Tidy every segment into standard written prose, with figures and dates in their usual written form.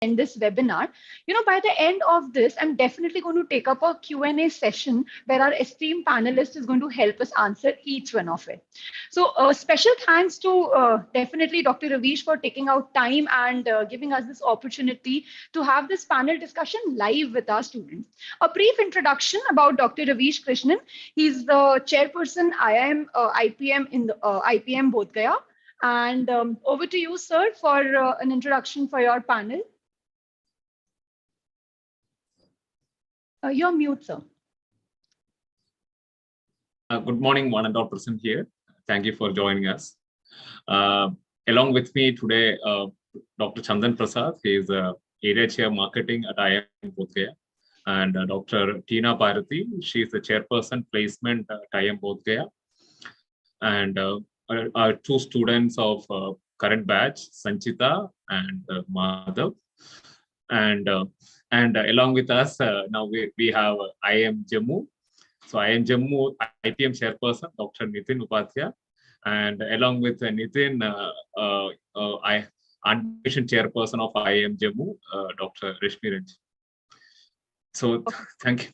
end this webinar. By the end of this, I'm definitely going to take up a Q&A session where our esteemed panelist is going to help us answer each one of it. So special thanks to definitely Dr. Ravish for taking out time and giving us this opportunity to have this panel discussion live with our students. A brief introduction about Dr. Ravish Krishnan. He's the chairperson IIM IPM in the IPM Bodh Gaya. And over to you, sir, for an introduction for your panel. You're mute, sir. Good morning, one and all present here. Thank you for joining us. Along with me today, Dr. Chandan Prasad. He is Area Chair Marketing at IIM Bodh Gaya. And Dr. Tina Bharati. She is the Chairperson Placement at IIM Bodh Gaya. And our two students of current batch, Sanchita and Madhav. And along with us, now we have IIM Jammu. So IIM Jammu IPM Chairperson, Dr. Nitin Upadhyay. And along with Nitin, Admission Chairperson of IIM Jammu, Dr. Rishmi Ranjan. So thank you.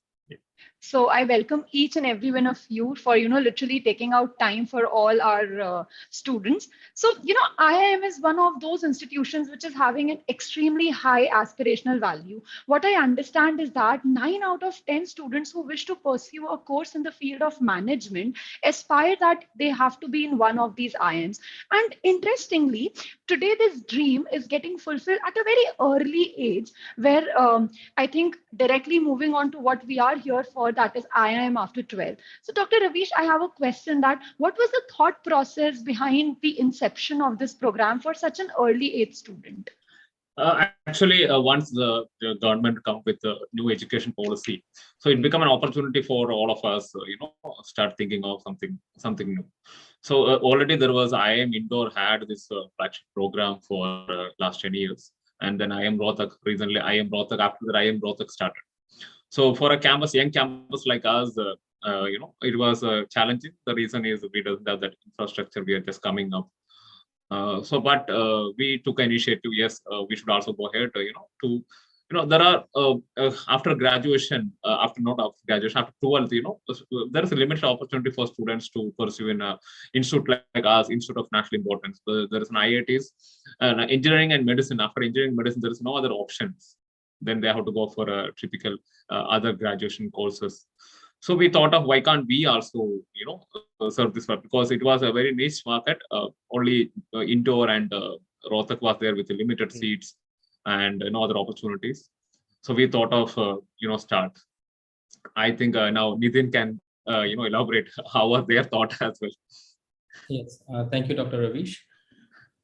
So I welcome each and every one of you for, literally taking out time for all our students. So, IIM is one of those institutions which is having an extremely high aspirational value. What I understand is that 9 out of 10 students who wish to pursue a course in the field of management aspire that they have to be in one of these IIMs. And interestingly, today this dream is getting fulfilled at a very early age where I think directly moving on to what we are here for, that is IIM after 12. So Dr. Ravish, I have a question that what was the thought process behind the inception of this program for such an early age student? Actually, once the government come with a new education policy, so it became an opportunity for all of us, start thinking of something new. So already there was IIM Indore had this flagship program for last 10 years. And then IIM Rohtak, recently IIM Rohtak, after that IIM Rohtak started. So for a young campus like us, it was challenging. The reason is we don't have that infrastructure. We are just coming up. But we took an initiative. Yes, we should also go ahead. There are after graduation, after 12th, there is a limited opportunity for students to pursue in an institute like us, Institute of National Importance. There is an IITs, engineering and medicine. After engineering medicine, there is no other options. Then they have to go for a typical other graduation courses. So we thought of why can't we also, serve this one, because it was a very niche market. Only Indore and Rohtak was there with limited seats and no other opportunities. So we thought of, start. I think now Nitin can, elaborate how was their thought as well. Yes, thank you, Dr. Ravish.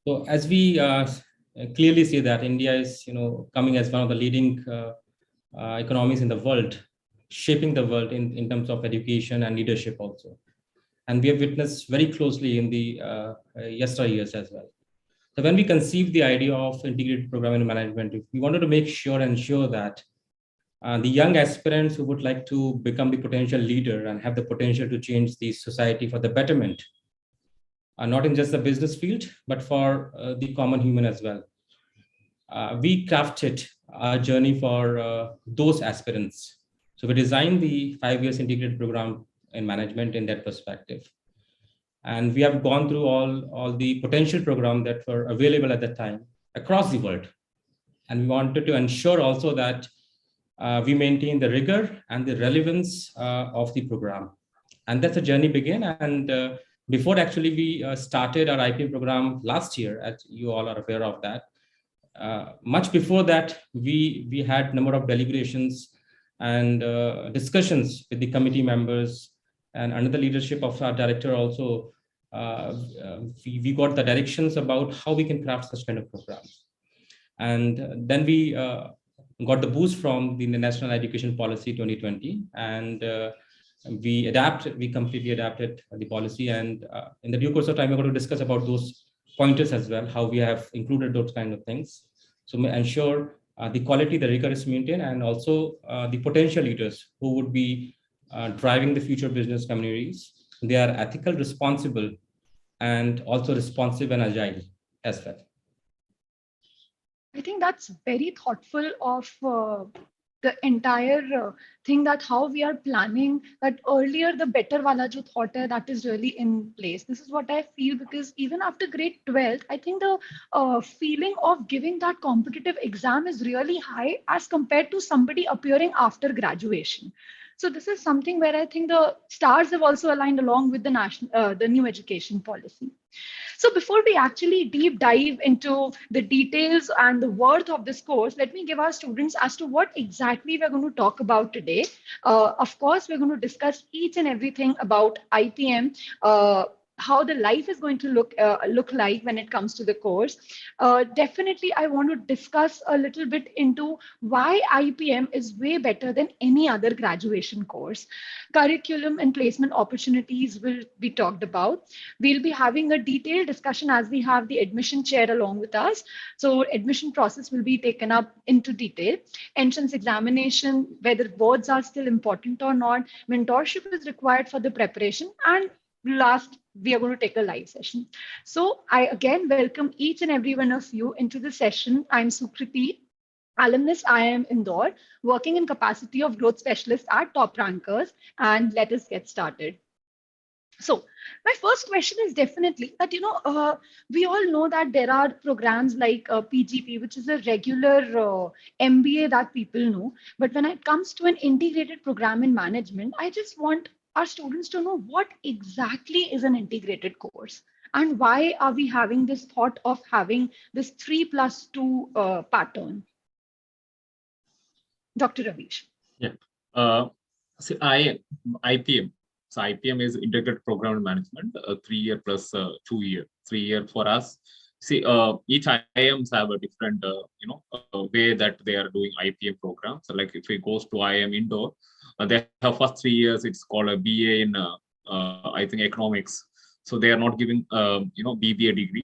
So as we clearly see that India is, coming as one of the leading economies in the world, shaping the world in terms of education and leadership also. And we have witnessed very closely in the yesteryears as well. So when we conceived the idea of integrated program in management, we wanted to make sure and ensure that the young aspirants who would like to become the potential leader and have the potential to change the society for the betterment, not in just the business field, but for the common human as well. We crafted a journey for those aspirants. So we designed the 5 years integrated program in management in that perspective. And we have gone through all the potential programs that were available at that time across the world. And we wanted to ensure also that we maintain the rigor and the relevance of the program. And that's a journey began. And before actually we started our IPM program last year, as you all are aware of that, much before that, we had a number of deliberations and discussions with the committee members and under the leadership of our director also, we got the directions about how we can craft such kind of programs. And then we got the boost from the National Education Policy 2020, and we completely adapted the policy. And in the due course of time, we're going to discuss about those pointers as well, how we have included those kind of things. So we ensure the quality, the rigor is maintained, and also the potential leaders who would be driving the future business communities. They are ethical, responsible, and also responsive and agile as well. I think that's very thoughtful of the entire thing, that how we are planning that earlier the better wala jo thought hai, that is really in place. This is what I feel, because even after grade 12, I think the feeling of giving that competitive exam is really high as compared to somebody appearing after graduation. So this is something where I think the stars have also aligned along with the new education policy. So before we actually deep dive into the details and the worth of this course, let me give our students as to what exactly we're going to talk about today. Of course, we're going to discuss each and everything about IPM, how the life is going to look like when it comes to the course. Definitely, I want to discuss a little bit into why IPM is way better than any other graduation course. Curriculum and placement opportunities will be talked about. We'll be having a detailed discussion as we have the admission chair along with us. So admission process will be taken up into detail. Entrance examination, whether boards are still important or not, mentorship is required for the preparation, and last, we are going to take a live session. So I again welcome each and every one of you into the session. I'm Sukriti, alumnus IIM Indore, working in capacity of growth specialist at Top Rankers, and let us get started. So my first question is definitely that, we all know that there are programs like PGP, which is a regular MBA that people know. But when it comes to an integrated program in management, I just want our students to know what exactly is an integrated course, and why are we having this thought of having this 3+2 pattern. Dr. Ravish. Yeah. See, IPM. So IPM is Integrated Program Management, 3 year plus 2 year. 3 year for us. See, each IIMs have a different, way that they are doing IPM programs. So like if it goes to IIM Indore, they have first 3 years. It's called a BA in, I think, economics. So they are not giving, BBA degree.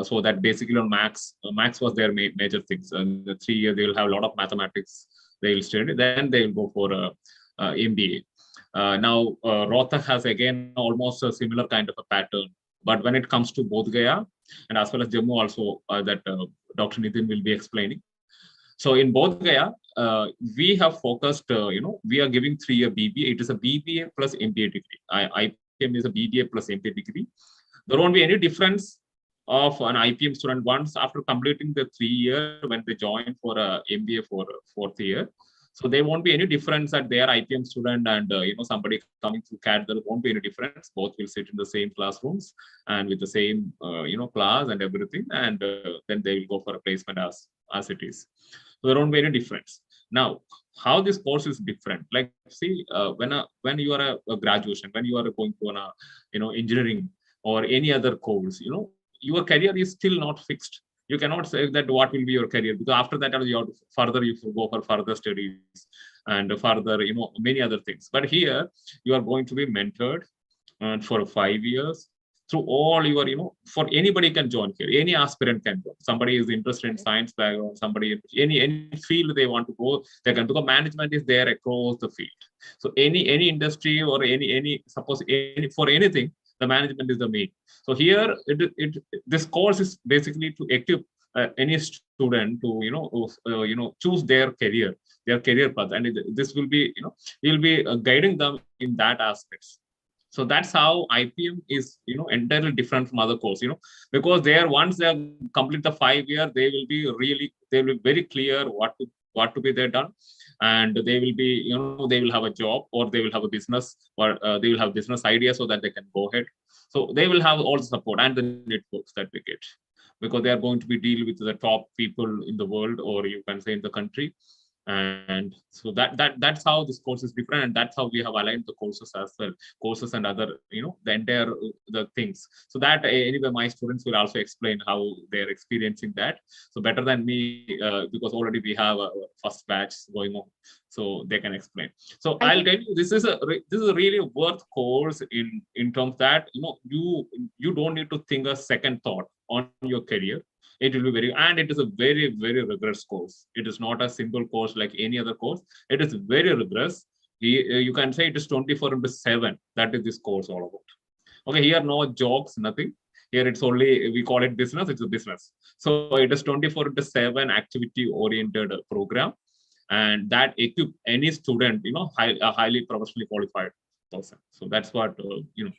So that basically on max was their major things. And the 3 year they will have a lot of mathematics. They will study. Then they will go for MBA. Now, Rohtak has again almost a similar kind of a pattern. But when it comes to Bodh Gaya and as well as Jammu also, that Dr. Nitin will be explaining. So in Bodh Gaya, we have focused, we are giving 3 year BBA. It is a BBA plus MBA degree. IPM is a BBA plus MBA degree. There won't be any difference of an IPM student once after completing the 3 year when they join for a MBA for 4th year. So there won't be any difference that they are IPM student and somebody coming through CAT. There won't be any difference. Both will sit in the same classrooms and with the same class and everything, and then they will go for a placement as it is. So there won't be any difference. Now, how this course is different? Like, see, when you are a graduation, when you are going to an engineering or any other course, your career is still not fixed. You cannot say that what will be your career, because after that you go for further studies and further many other things. But here you are going to be mentored for 5 years through all your for anybody can join here. Any aspirant can join. Somebody is interested in science background, somebody any field they want to go, they can, because management is there across the field. So any industry or any suppose for anything, the management is the main. So here, this course is basically to equip any student to choose their career path, and this will be will be guiding them in that aspects. So that's how IPM is entirely different from other course, because there once they complete the 5 year, they will be very clear what to be there done, and they will be they will have a job or they will have a business, or they will have business idea so that they can go ahead. So they will have all the support and the networks that we get, because they are going to be deal with the top people in the world, or you can say in the country. And so that's how this course is different, and that's how we have aligned the courses as well, courses and other the entire the things, so that anyway my students will also explain how they're experiencing that, so better than me, because already we have a first batch going on, so they can explain. So I'll tell you, this is a really worth course in terms that you don't need to think a second thought on your career. It will be and it is a very, very rigorous course. It is not a simple course like any other course. It is very rigorous. You can say it is 24/7. That is this course all about. Okay, here no jokes, nothing. Here it's only, we call it business, it's a business. So it is 24/7 activity oriented program, and that equip any student, a highly professionally qualified person. So that's what,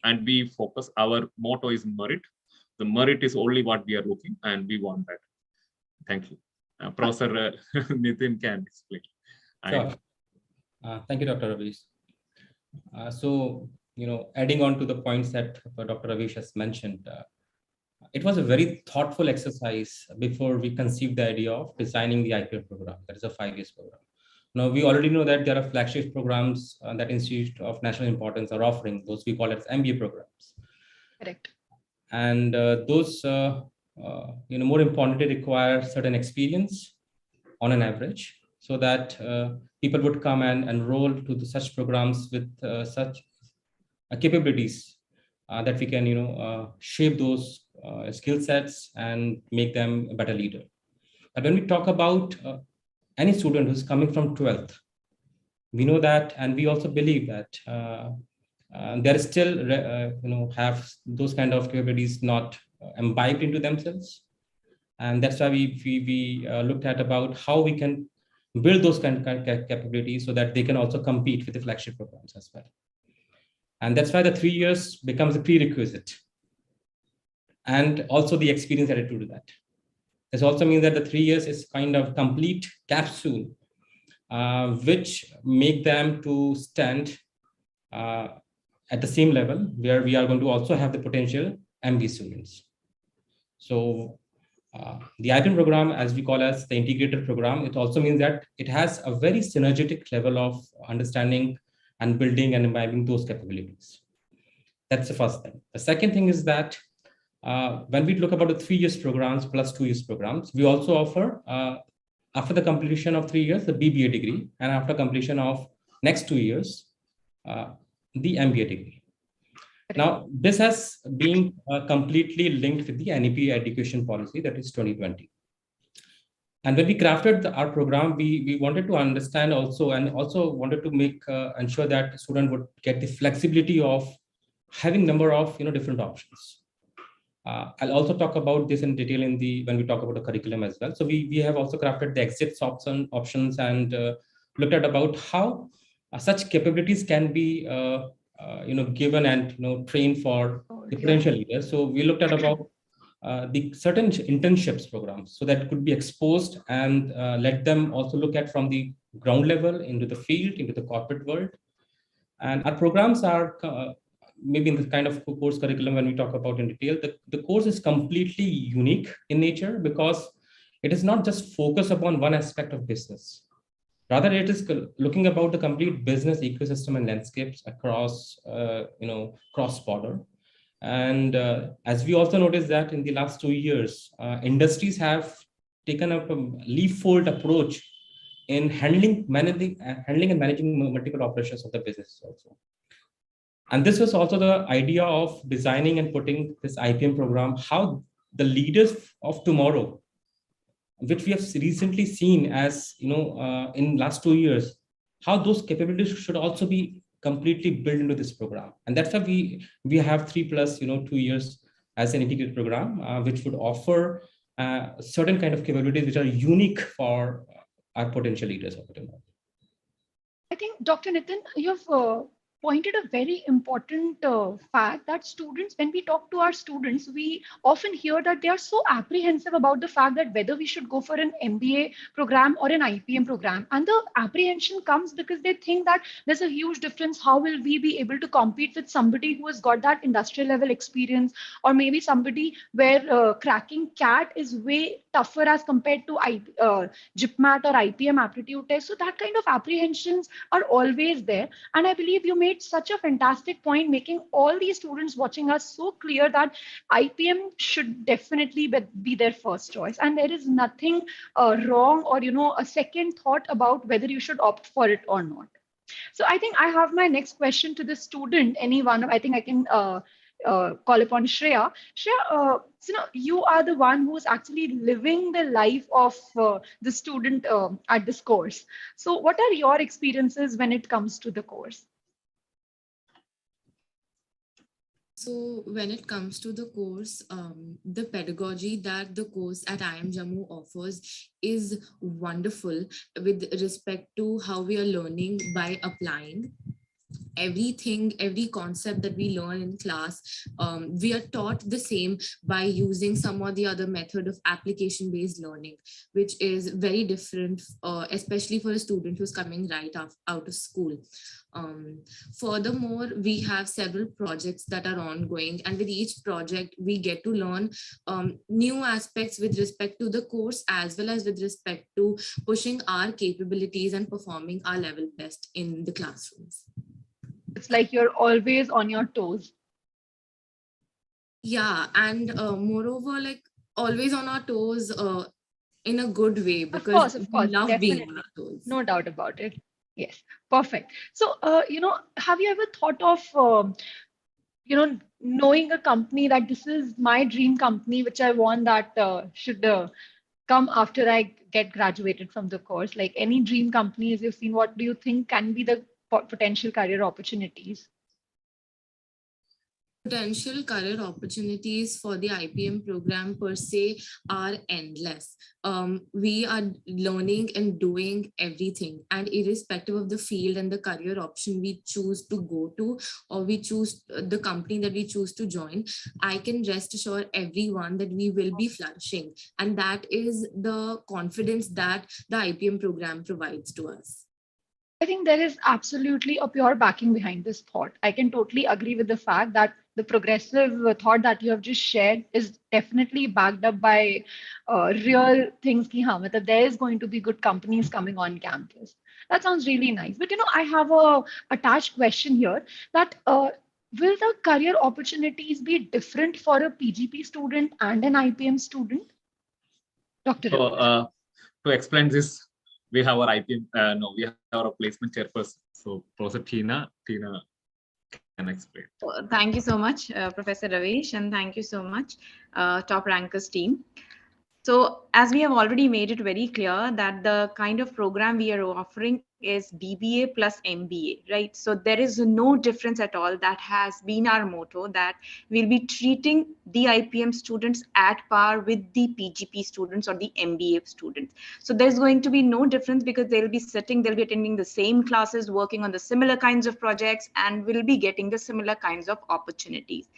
and we focus, our motto is merit. The merit is only what we are looking, and we want that. Thank you. Professor Nitin can explain. Sure. Thank you, Dr. Ravish. So, adding on to the points that Dr. Ravish has mentioned, it was a very thoughtful exercise before we conceived the idea of designing the IPM program. That is a 5 years program. Now, we already know that there are flagship programs that Institute of National Importance are offering. Those we call it MBA programs. Correct. And those, more importantly, require certain experience on an average, so that people would come and enroll to such programs with such capabilities that we can, shape those skill sets and make them a better leader. But when we talk about any student who's coming from 12th, we know that, and we also believe that there is still, have those kind of capabilities not imbibed into themselves. And that's why we looked at about how we can build those kind of capabilities so that they can also compete with the flagship programs as well. And that's why the 3 years becomes a prerequisite, and also the experience added to that. This also means that the 3 years is kind of complete capsule, which make them to stand at the same level where we are going to also have the potential MBA students. So the IPM program, as we call as the integrated program, it also means that it has a very synergetic level of understanding and building and imbibing those capabilities. That's the first thing. The second thing is that when we look about the 3 years programs plus 2 years programs, we also offer, after the completion of 3 years, the BBA degree, and after completion of next 2 years, the MBA degree. Now, this has been completely linked with the NEP education policy, that is 2020. And when we crafted our program, we wanted to understand also, and also wanted to make ensure that the student would get the flexibility of having number of different options. I'll also talk about this in detail when we talk about the curriculum as well. So we have also crafted the exits options and looked at about how such capabilities can be given and trained for the potential leaders. So we looked at about the certain internships programs, so that could be exposed and let them also look at from the ground level into the field, into the corporate world. And our programs are maybe in the kind of course curriculum when we talk about in detail, the course is completely unique in nature because it is not just focused upon one aspect of business. Rather, it is looking about the complete business ecosystem and landscapes across, cross-border. And as we also noticed that in the last 2 years, industries have taken up a leapfold approach in handling and managing multiple operations of the business also. And this was also the idea of designing and putting this IPM program, how the leaders of tomorrow, which we have recently seen as, in last 2 years, how those capabilities should also be completely built into this program. And that's why we have 3+ 2 years as an integrated program, which would offer certain kind of capabilities which are unique for our potential leaders of tomorrow. I think, Dr. Nitin, you've pointed a very important fact that students, when we talk to our students, we often hear that they are so apprehensive about the fact that whether we should go for an MBA program or an IPM program. And the apprehension comes because they think that there's a huge difference. How will we be able to compete with somebody who has got that industrial level experience, or maybe somebody where cracking CAT is way tougher as compared to GPMAT or IPM aptitude test. So that kind of apprehensions are always there. And I believe you made such a fantastic point, making all these students watching us so clear that IPM should definitely be their first choice. And there is nothing wrong or, a second thought about whether you should opt for it or not. So I think I have my next question to the student. Anyone, I think I can call upon Shreya. Shreya, you are the one who's actually living the life of the student at this course. So what are your experiences when it comes to the course? So when it comes to the course, the pedagogy that the course at IIM Jammu offers is wonderful with respect to how we are learning by applying everything, every concept that we learn in class. We are taught the same by using some or the other method of application based learning, which is very different, especially for a student who's coming right out of school. um, Furthermore, we have several projects that are ongoing, and with each project we get to learn new aspects with respect to the course, as well as with respect to pushing our capabilities and performing our level best in the classrooms. It's like you're always on your toes. Yeah, and moreover, like always on our toes, in a good way, because Of we course, love being on definitely. our toes. No doubt about it. Yes, perfect. So, have you ever thought of, knowing a company that this is my dream company, which I want that should come after I get graduated from the course? Like any dream companies you've seen, what do you think can be the potential career opportunities? Potential career opportunities for the IPM program per se are endless. We are learning and doing everything, and irrespective of the field and the career option we choose to go to, or we choose the company that we choose to join, I can rest assure everyone that we will be flourishing, and that is the confidence that the IPM program provides to us. I think there is absolutely a pure backing behind this thought. I can totally agree with the fact that the progressive thought that you have just shared is definitely backed up by real things. Ki haan, matlab there is going to be good companies coming on campus. That sounds really nice. But I have a attached question here that will the career opportunities be different for a PGP student and an IPM student? Dr. So Ravi. to explain this, we have our IPM, no, we have our placement chairperson. So Professor Tina can explain. Thank you so much, Professor Ravish, and thank you so much, Top Rankers team. So as we have already made it very clear that the kind of program we are offering is BBA plus MBA, right? So there is no difference at all. That has been our motto, that we'll be treating the IPM students at par with the PGP students or the MBA students. So there's going to be no difference because they'll be attending the same classes, working on the similar kinds of projects, and will be getting the similar kinds of opportunities.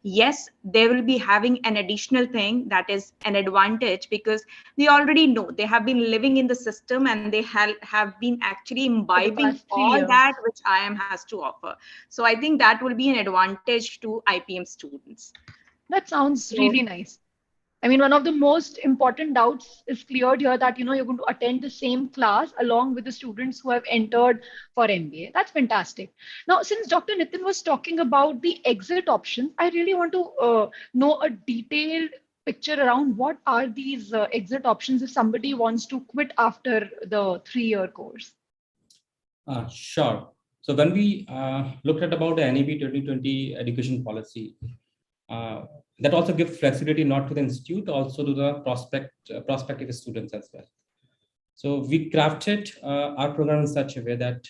Yes, they will be having an additional thing that is an advantage because they already know, they have been living in the system and they have been actually For the imbibing past 3 years. all that which IIM has to offer. So I think that will be an advantage to IPM students. That sounds So really nice. I mean, one of the most important doubts is cleared here that you're going to attend the same class along with the students who have entered for MBA. That's fantastic. Now, since Dr. Nitin was talking about the exit options, I really want to know a detailed picture around what are these exit options if somebody wants to quit after the 3-year course. Sure. So when we looked at about the NEP 2020 education policy, that also gives flexibility not to the institute, also to the prospective students as well. So we crafted our program in such a way that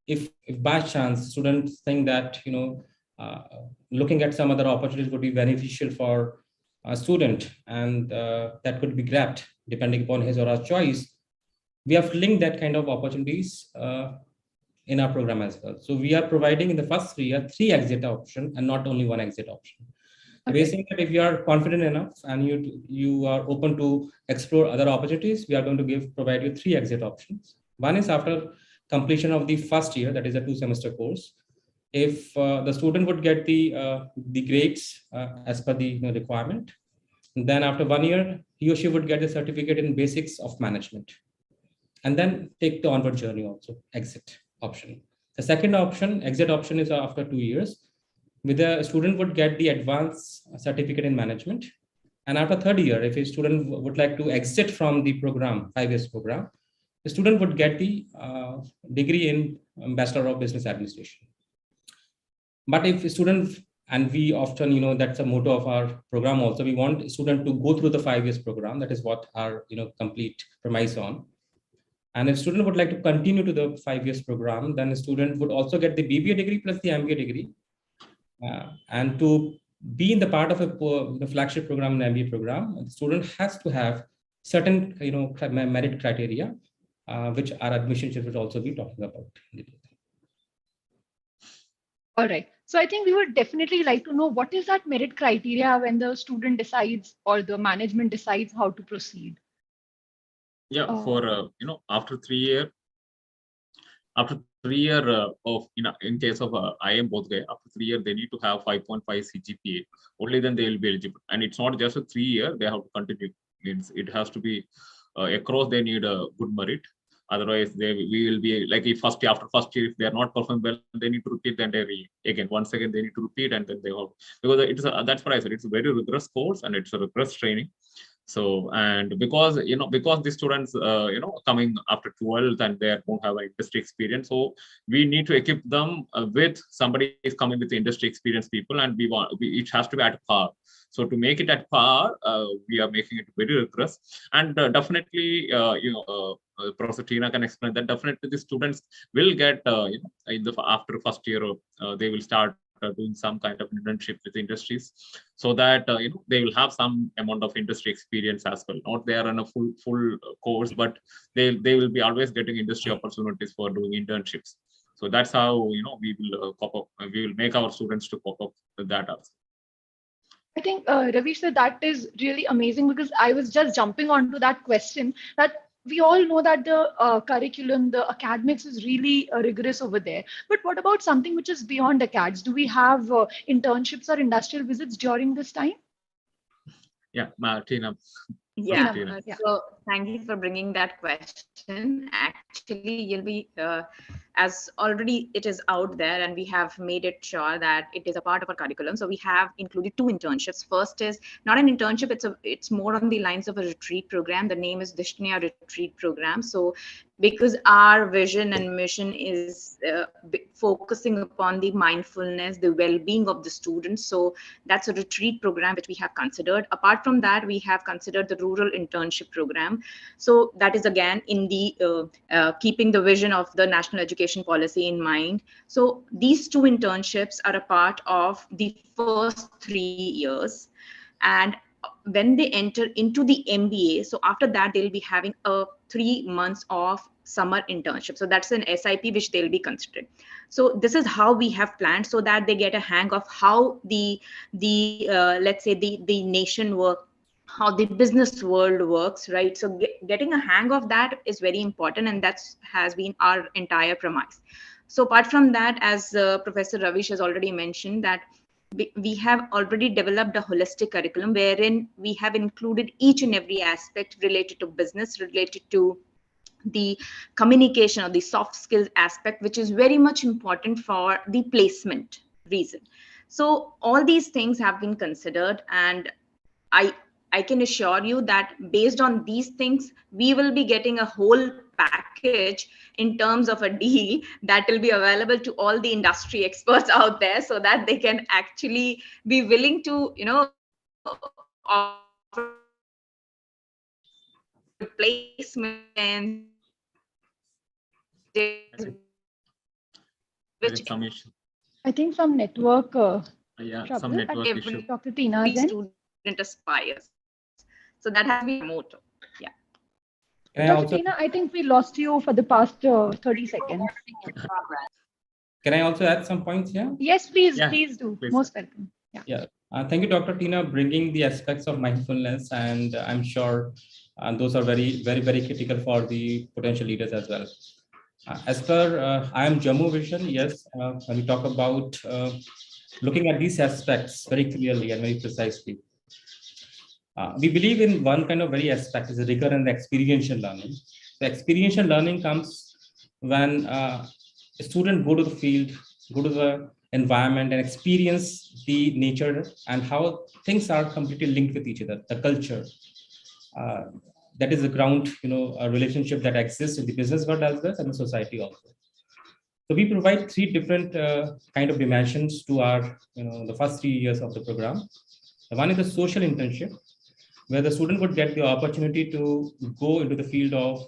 if by chance students think that looking at some other opportunities would be beneficial for a student, and that could be grabbed depending upon his or her choice, we have linked that kind of opportunities in our program as well. So we are providing in the first 3 years 3 exit option and not only 1 exit option. Okay. Basically, if you are confident enough and you are open to explore other opportunities, we are going to provide you 3 exit options. One is after completion of the first year, that is a 2-semester course. If the student would get the grades as per the requirement, then after 1 year, he or she would get the certificate in basics of management, and then take the onward journey also, exit option. The second option, exit option, is after 2 years, with the student would get the advanced certificate in management. And after 3rd year, if a student would like to exit from the program, 5 years program, the student would get the degree in Bachelor of Business Administration. But if a student, and we often, that's a motto of our program also, we want a student to go through the 5 years program. That is what our complete premise on. And if student would like to continue to the 5 years program, then a student would also get the BBA degree plus the MBA degree. And to be in the part of the flagship program, an MBA program, the student has to have certain merit criteria, which our admissions will also be talking about. All right. So I think we would definitely like to know what is that merit criteria when the student decides or the management decides how to proceed. Yeah, for after 3 year, of in case of IIM both way, after 3 year they need to have 5.5 CGPA. Only then they will be eligible. And it's not just a 3 year; they have to continue. Means it has to be across. They need a good merit. Otherwise, we will be like if after first year, if they are not performing well, they need to repeat the entire year again. Once again, they need to repeat, and then they have, because that's what I said. It's a very rigorous course and it's a rigorous training. So, and because the students coming after 12th and they don't have an industry experience, so we need to equip them with somebody is coming with industry experience people, and it has to be at par. So to make it at par, we are making it very rigorous, and definitely Professor Tina can explain that definitely the students will get after first year they will start doing some kind of internship with industries, so that they will have some amount of industry experience as well. Not they are on a full course, but they will be always getting industry opportunities for doing internships. So that's how we will we will make our students to cope up with that also. I think Ravi said that is really amazing, because I was just jumping onto that question that we all know that the curriculum, the academics is really rigorous over there. But what about something which is beyond acads? Do we have internships or industrial visits during this time? Yeah, Tina. Yeah. Yeah. So thank you for bringing that question. Actually, you'll be as already it is out there, and we have made it sure that it is a part of our curriculum. So we have included 2 internships. First is not an internship; it's more on the lines of a retreat program. The name is Dishtania Retreat Program. So because our vision and mission is focusing upon the mindfulness, the well-being of the students. So that's a retreat program which we have considered. Apart from that, we have considered the rural internship program. So that is again in the keeping the vision of the national education policy in mind. So these 2 internships are a part of the first 3 years. And when they enter into the MBA, so after that, they'll be having a 3 months of summer internship. So that's an SIP which they'll be considering. So this is how we have planned, so that they get a hang of how the let's say the nation work, how the business world works, right? So getting a hang of that is very important, and that's has been our entire premise. So apart from that, as Professor Ravish has already mentioned, that we have already developed a holistic curriculum wherein we have included each and every aspect related to business, related to the communication or the soft skills aspect, which is very much important for the placement reason. So all these things have been considered, and I can assure you that based on these things, we will be getting a whole package in terms of a deal that will be available to all the industry experts out there, so that they can actually be willing to, offer placements. I think some network yeah, trouble some network that issue. Dr. Tina is in. Student aspires. So that has been a motto. Yeah. Dr. Tina, I think we lost you for the past 30 seconds. Can I also add some points here? Yes, please, please do. Please. Most welcome. Yeah. Thank you, Dr. Tina, bringing the aspects of mindfulness, and I'm sure those are very, very, very critical for the potential leaders as well. As per IIM Jammu vision, yes, when we talk about looking at these aspects very clearly and very precisely, we believe in one kind of very aspect is rigor and experiential learning. The experiential learning comes when a student go to the field, go to the environment and experience the nature and how things are completely linked with each other, the culture. That is the ground, a relationship that exists in the business world as well as in the society also. So we provide 3 different kind of dimensions to our, the first 3 years of the program. The one is the social internship, where the student would get the opportunity to go into the field of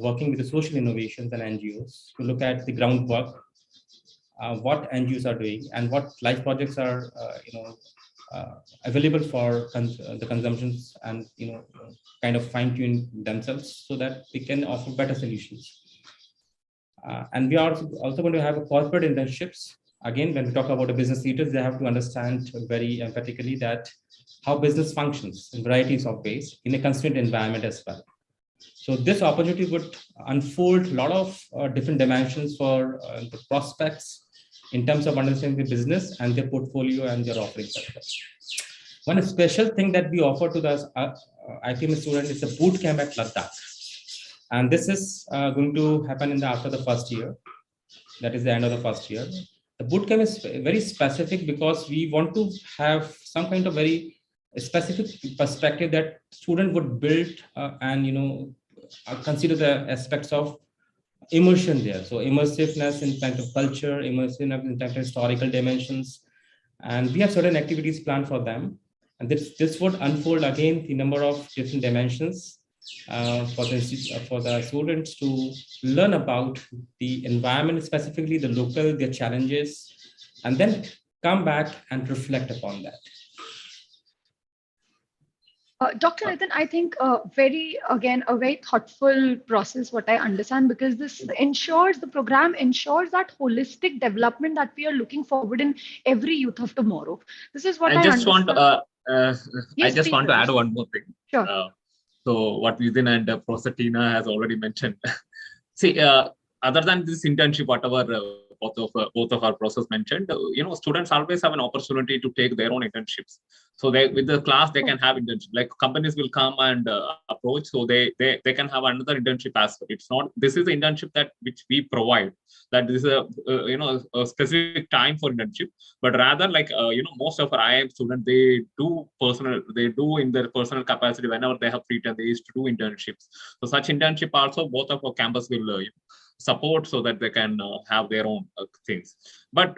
working with the social innovations and NGOs to look at the groundwork, what NGOs are doing and what life projects are available for the consumptions, and kind of fine tune themselves so that we can offer better solutions. And we are also going to have a corporate internships. Again, when we talk about the business leaders, they have to understand very emphatically that how business functions in varieties of ways in a constrained environment as well. So this opportunity would unfold a lot of different dimensions for the prospects in terms of understanding the business and their portfolio and their offerings as well. One special thing that we offer to the IPM student is a boot camp at Ladakh. And this is going to happen after the first year. That is the end of the first year. The boot camp is very specific because we want to have some kind of very specific perspective that student would build and consider the aspects of immersion there. So immersiveness in terms of culture, immersiveness in terms of historical dimensions, and we have certain activities planned for them. And this would unfold again the number of different dimensions for the students to learn about the environment, specifically the local, their challenges, and then come back and reflect upon that. Dr. Nitin, I think a very thoughtful process, what I understand, because the program ensures that holistic development that we are looking forward in every youth of tomorrow. This is what I just understand. I just want to add one more thing. Sure. So what Vidin and Professor Tina has already mentioned. See, other than this internship, whatever both of our professors mentioned, students always have an opportunity to take their own internships. So with the class, they can have internship. Like companies will come and approach, so they can have another internship as well. It's not, this is the internship which we provide. That this is a specific time for internship, but rather like most of our IIM students, they do in their personal capacity whenever they have free time, they used to do internships. So such internship also both of our campus will support so that they can have their own things. But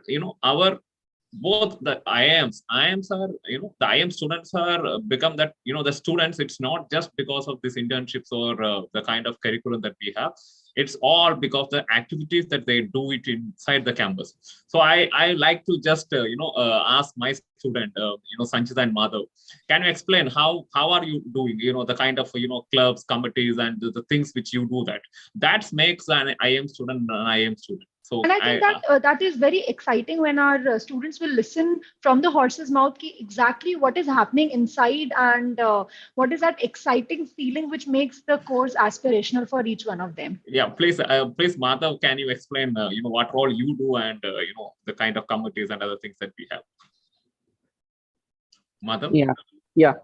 both the IIMs are, the IIM students are become that, the students, it's not just because of these internships or the kind of curriculum that we have. It's all because of the activities that they do it inside the campus. So I like to just, ask my student, Sanchita and Madhav, can you explain how are you doing, the kind of, clubs, committees, and the things which you do that makes an IIM student an IIM student. So, and I think that is very exciting when our students will listen from the horse's mouth exactly what is happening inside and what is that exciting feeling which makes the course aspirational for each one of them. Yeah, please, Madhav, can you explain, what role you do and, the kind of committees and other things that we have? Madhav? Yeah.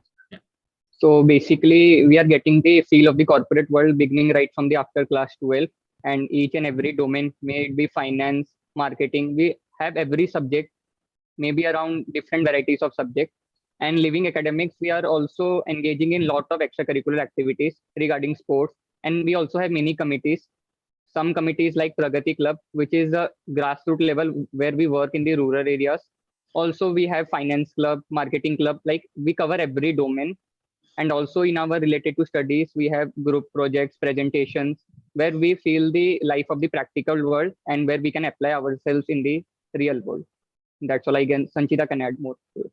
So basically, we are getting the feel of the corporate world beginning right from the after class 12. And each and every domain, may it be finance, marketing, we have every subject, maybe around different varieties of subjects. And living academics, we are also engaging in a lot of extracurricular activities regarding sports. And we also have many committees. Some committees like Pragati Club, which is a grassroots level where we work in the rural areas. Also, we have finance club, marketing club, like we cover every domain. And also in our related to studies, we have group projects, presentations, where we feel the life of the practical world and where we can apply ourselves in the real world. That's all. Again, Sanchita can add more to it.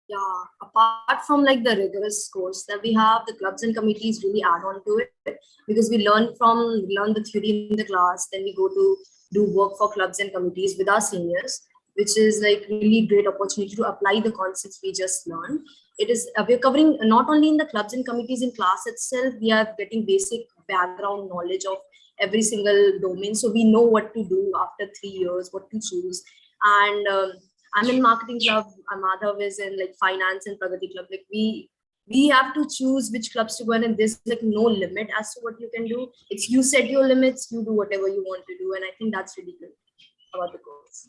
Yeah, apart from like the rigorous course that we have, the clubs and committees really add on to it, because we learn the theory in the class, then we go to do work for clubs and committees with our seniors, which is like really great opportunity to apply the concepts we just learned. It is, we're covering not only in the clubs and committees in class itself, we are getting basic background knowledge of every single domain. So we know what to do after 3 years, what to choose. And I'm in marketing club, Madhav is in like finance and Pragati club. Like we have to choose which clubs to go in, and there's like no limit as to what you can do. It's you set your limits, you do whatever you want to do. And I think that's really good about the course.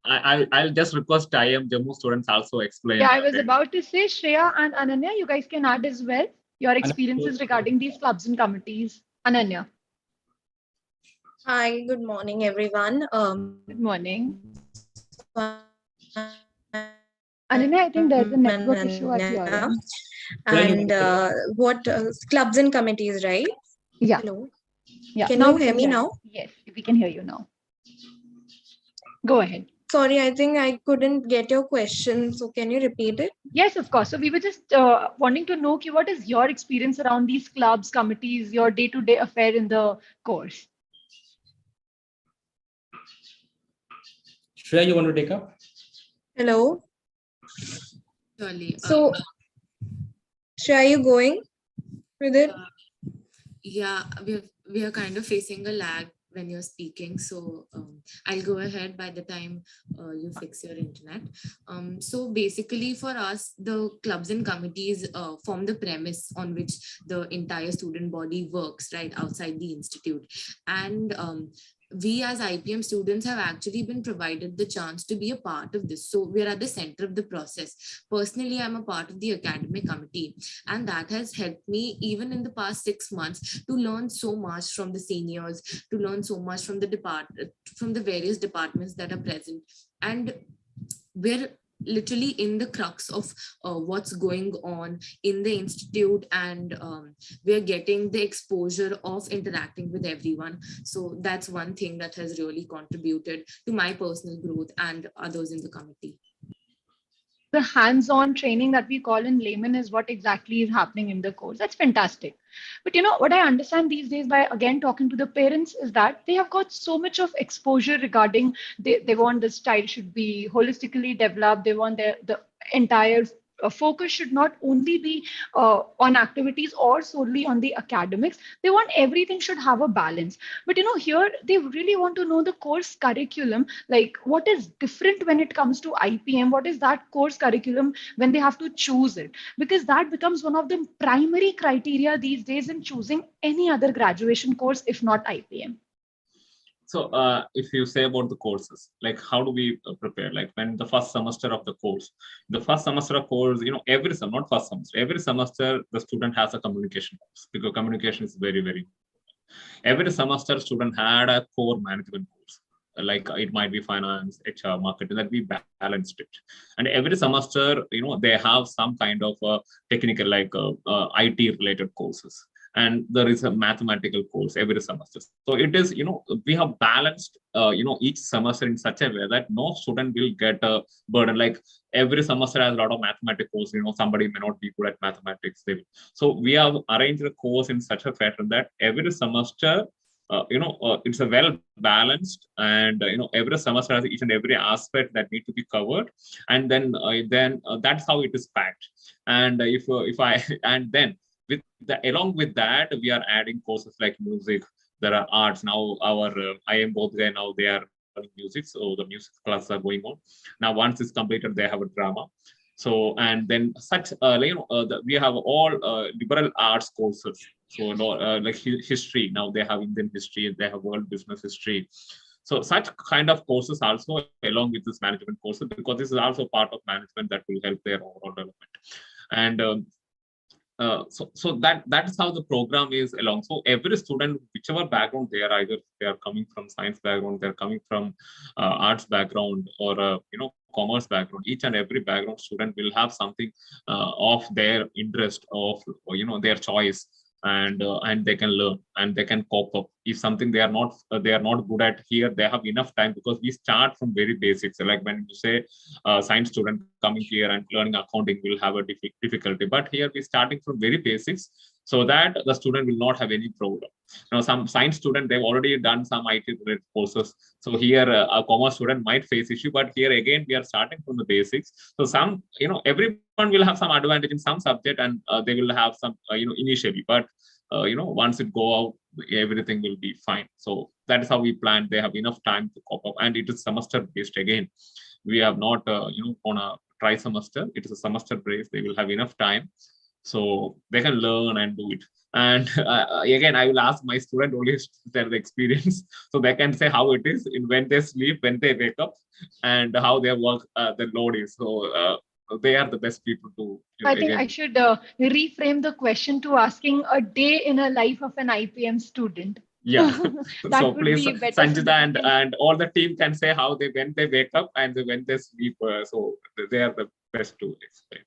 I'll just request IIM Jammu students also explain. Yeah, I was about to say, Shreya and Ananya, you guys can add as well your experiences regarding these clubs and committees. Ananya. Hi, good morning, everyone. Good morning. Ananya, I think there's a network issue at your end. And what clubs and committees, right? Yeah. Hello. Yeah. Can you hear me now? Yes, we can hear you now. Go ahead. Sorry, I think I couldn't get your question. So can you repeat it? Yes, of course. So we were just wanting to know what is your experience around these clubs, committees, your day-to-day affair in the course? Shreya, you want to take up? Hello. Surely. So, Shreya, are you going with it? Yeah, we are kind of facing a lag when you're speaking, so I'll go ahead by the time you fix your internet. So basically for us, the clubs and committees form the premise on which the entire student body works right outside the institute. And we as IPM students have actually been provided the chance to be a part of this. So we're at the center of the process. Personally, I'm a part of the academic committee, and that has helped me even in the past 6 months to learn so much from the seniors, to learn so much from the various departments that are present. And we're literally in the crux of what's going on in the institute, and we're getting the exposure of interacting with everyone. So that's one thing that has really contributed to my personal growth and others in the committee. The hands-on training that we call in layman is what exactly is happening in the course. That's fantastic. But what I understand these days by again talking to the parents is that they have got so much of exposure regarding they want this child should be holistically developed. They want the entire focus should not only be on activities or solely on the academics. They want everything should have a balance. But here they really want to know the course curriculum, like what is different when it comes to IPM, what is that course curriculum when they have to choose it, because that becomes one of the primary criteria these days in choosing any other graduation course if not IPM. So if you say about the courses, like how do we prepare? Like when the first semester of the course, every sem, not first semester, every semester the student has a communication course, because communication is very, very important. Every semester student had a core management course. Like it might be finance, HR, marketing, that we balanced it. And every semester, they have some kind of technical, like IT related courses. And there is a mathematical course every semester. So it is, we have balanced, each semester in such a way that no student will get a burden. Like every semester has a lot of mathematics course, somebody may not be good at mathematics. So we have arranged a course in such a fashion that every semester, it's a well balanced, and every semester has each and every aspect that need to be covered, and then that's how it is packed. And if I and then along with that, we are adding courses like music. There are arts now. Our IIM both there now, they are learning music, so the music classes are going on now. Once it's completed, they have a drama. So and then such we have all liberal arts courses. So like history, now they have Indian history, they have world business history. So such kind of courses also along with this management courses, because this is also part of management that will help their overall development. And so that's how the program is along. So every student, whichever background they are, either they are coming from science background, they're coming from arts background, or commerce background, each and every background student will have something of their interest, of their choice, and they can learn and they can cope up. If something they are not good at, here they have enough time, because we start from very basics. Like when you say science student coming here and learning accounting will have a difficulty, but here we're starting from very basics, so that the student will not have any problem. Some science student, they've already done some IT related courses, so here a commerce student might face issue, but here again we are starting from the basics. So some everyone will have some advantage in some subject, and they will have some initially, but once it go out, everything will be fine. So that is how we plan. They have enough time to cope up, and it is semester based again. We have not on a try semester. It is a semester based. They will have enough time, so they can learn and do it. And again, I will ask my student only their experience, so they can say how it is in when they sleep, when they wake up, and how their work, the load is. So they are the best people to. I think I should reframe the question to asking a day in a life of an IPM student. Yeah. That so would please, be better. Sanjita and all the team can say how when they wake up and when they sleep. So they are the best to explain.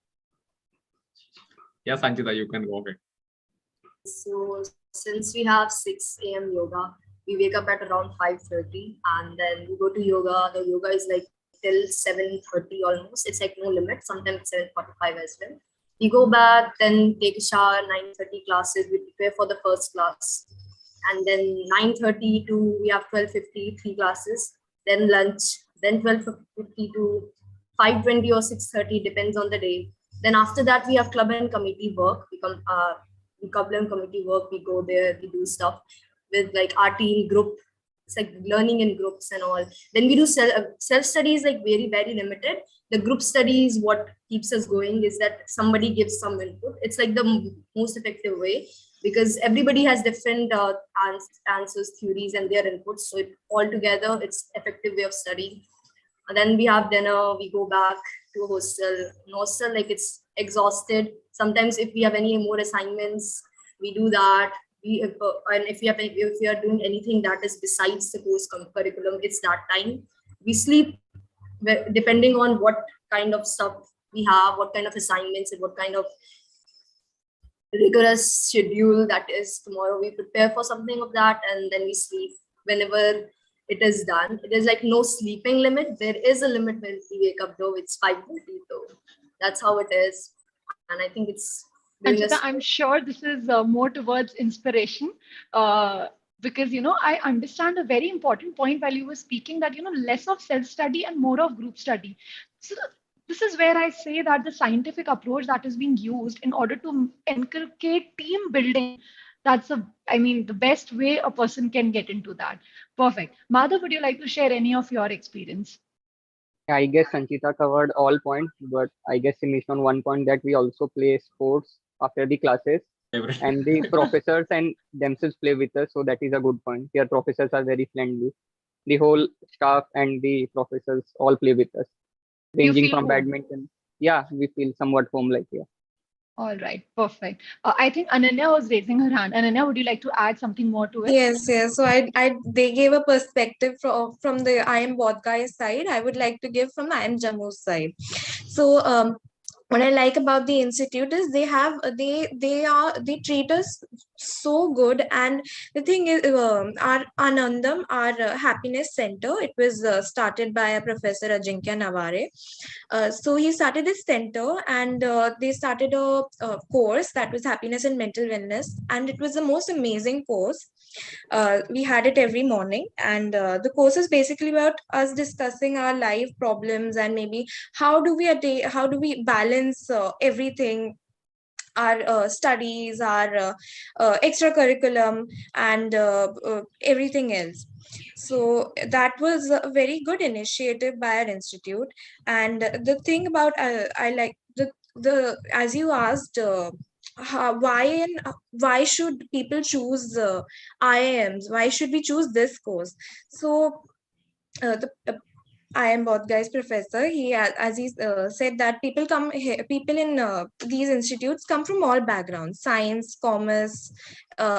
Yeah, Sanjita, you can go ahead. So since we have 6 a.m. yoga, We wake up at around 5:30 and then we go to yoga. The yoga is like till 7:30 almost. It's like no limit. Sometimes it's 7:45 as well. We go back, then take a shower, 9:30 classes. We prepare for the first class. And then 9:30 to we have 12:50, 3 classes. Then lunch. Then 12:50 to 5:20 or 6:30, depends on the day. Then after that, we have club and committee work. Club and committee work, we go there, we do stuff with like our team group. It's like learning in groups and all. Then we do self-study is like very, very limited. The group studies, what keeps us going is that somebody gives some input. It's like the most effective way because everybody has different answers, theories, and their inputs. So all together, it's effective way of studying. And then we have dinner, we go back to a hostel. In hostel, like it's exhausted. Sometimes if we have any more assignments, we do that. And if we are doing anything that is besides the course curriculum, it's that time. We sleep depending on what kind of stuff we have, what kind of assignments and what kind of rigorous schedule that is tomorrow. We prepare for something of that and then we sleep whenever it is done. It is like no sleeping limit. There is a limit when we wake up though. It's 5:30 though. That's how it is. And I think it's Anchita, I'm sure this is more towards inspiration because, I understand a very important point while you were speaking that, less of self-study and more of group study. So this is where I say that the scientific approach that is being used in order to inculcate team building, that's the best way a person can get into that. Perfect. Madhav, would you like to share any of your experience? I guess Sanchita covered all points, but I guess she missed on one point that we also play sports after the classes and the professors and themselves play with us. So that is a good point. Your professors are very friendly. The whole staff and the professors all play with us, ranging from badminton. Yeah, we feel somewhat home-like here. All right, perfect. I think Ananya was raising her hand. Ananya, would you like to add something more to it? Yes. So they gave a perspective from the IIM Bodhgaya side. I would like to give from the IIM Jammu side. So what I like about the institute is they treat us so good. And the thing is, our Anandam, our happiness center, it was started by a Professor Ajinkya Naware. So he started this center and they started a course that was happiness and mental wellness, and it was the most amazing course. We had it every morning, and the course is basically about us discussing our life problems and maybe how do we balance everything, our studies, our extracurriculum, and everything else. So that was a very good initiative by our institute. And the thing about I like the as you asked, why should people choose IIMs? Why should we choose this course? So the IIM Bodhgay's professor, he as he said that people in these institutes come from all backgrounds: science, commerce,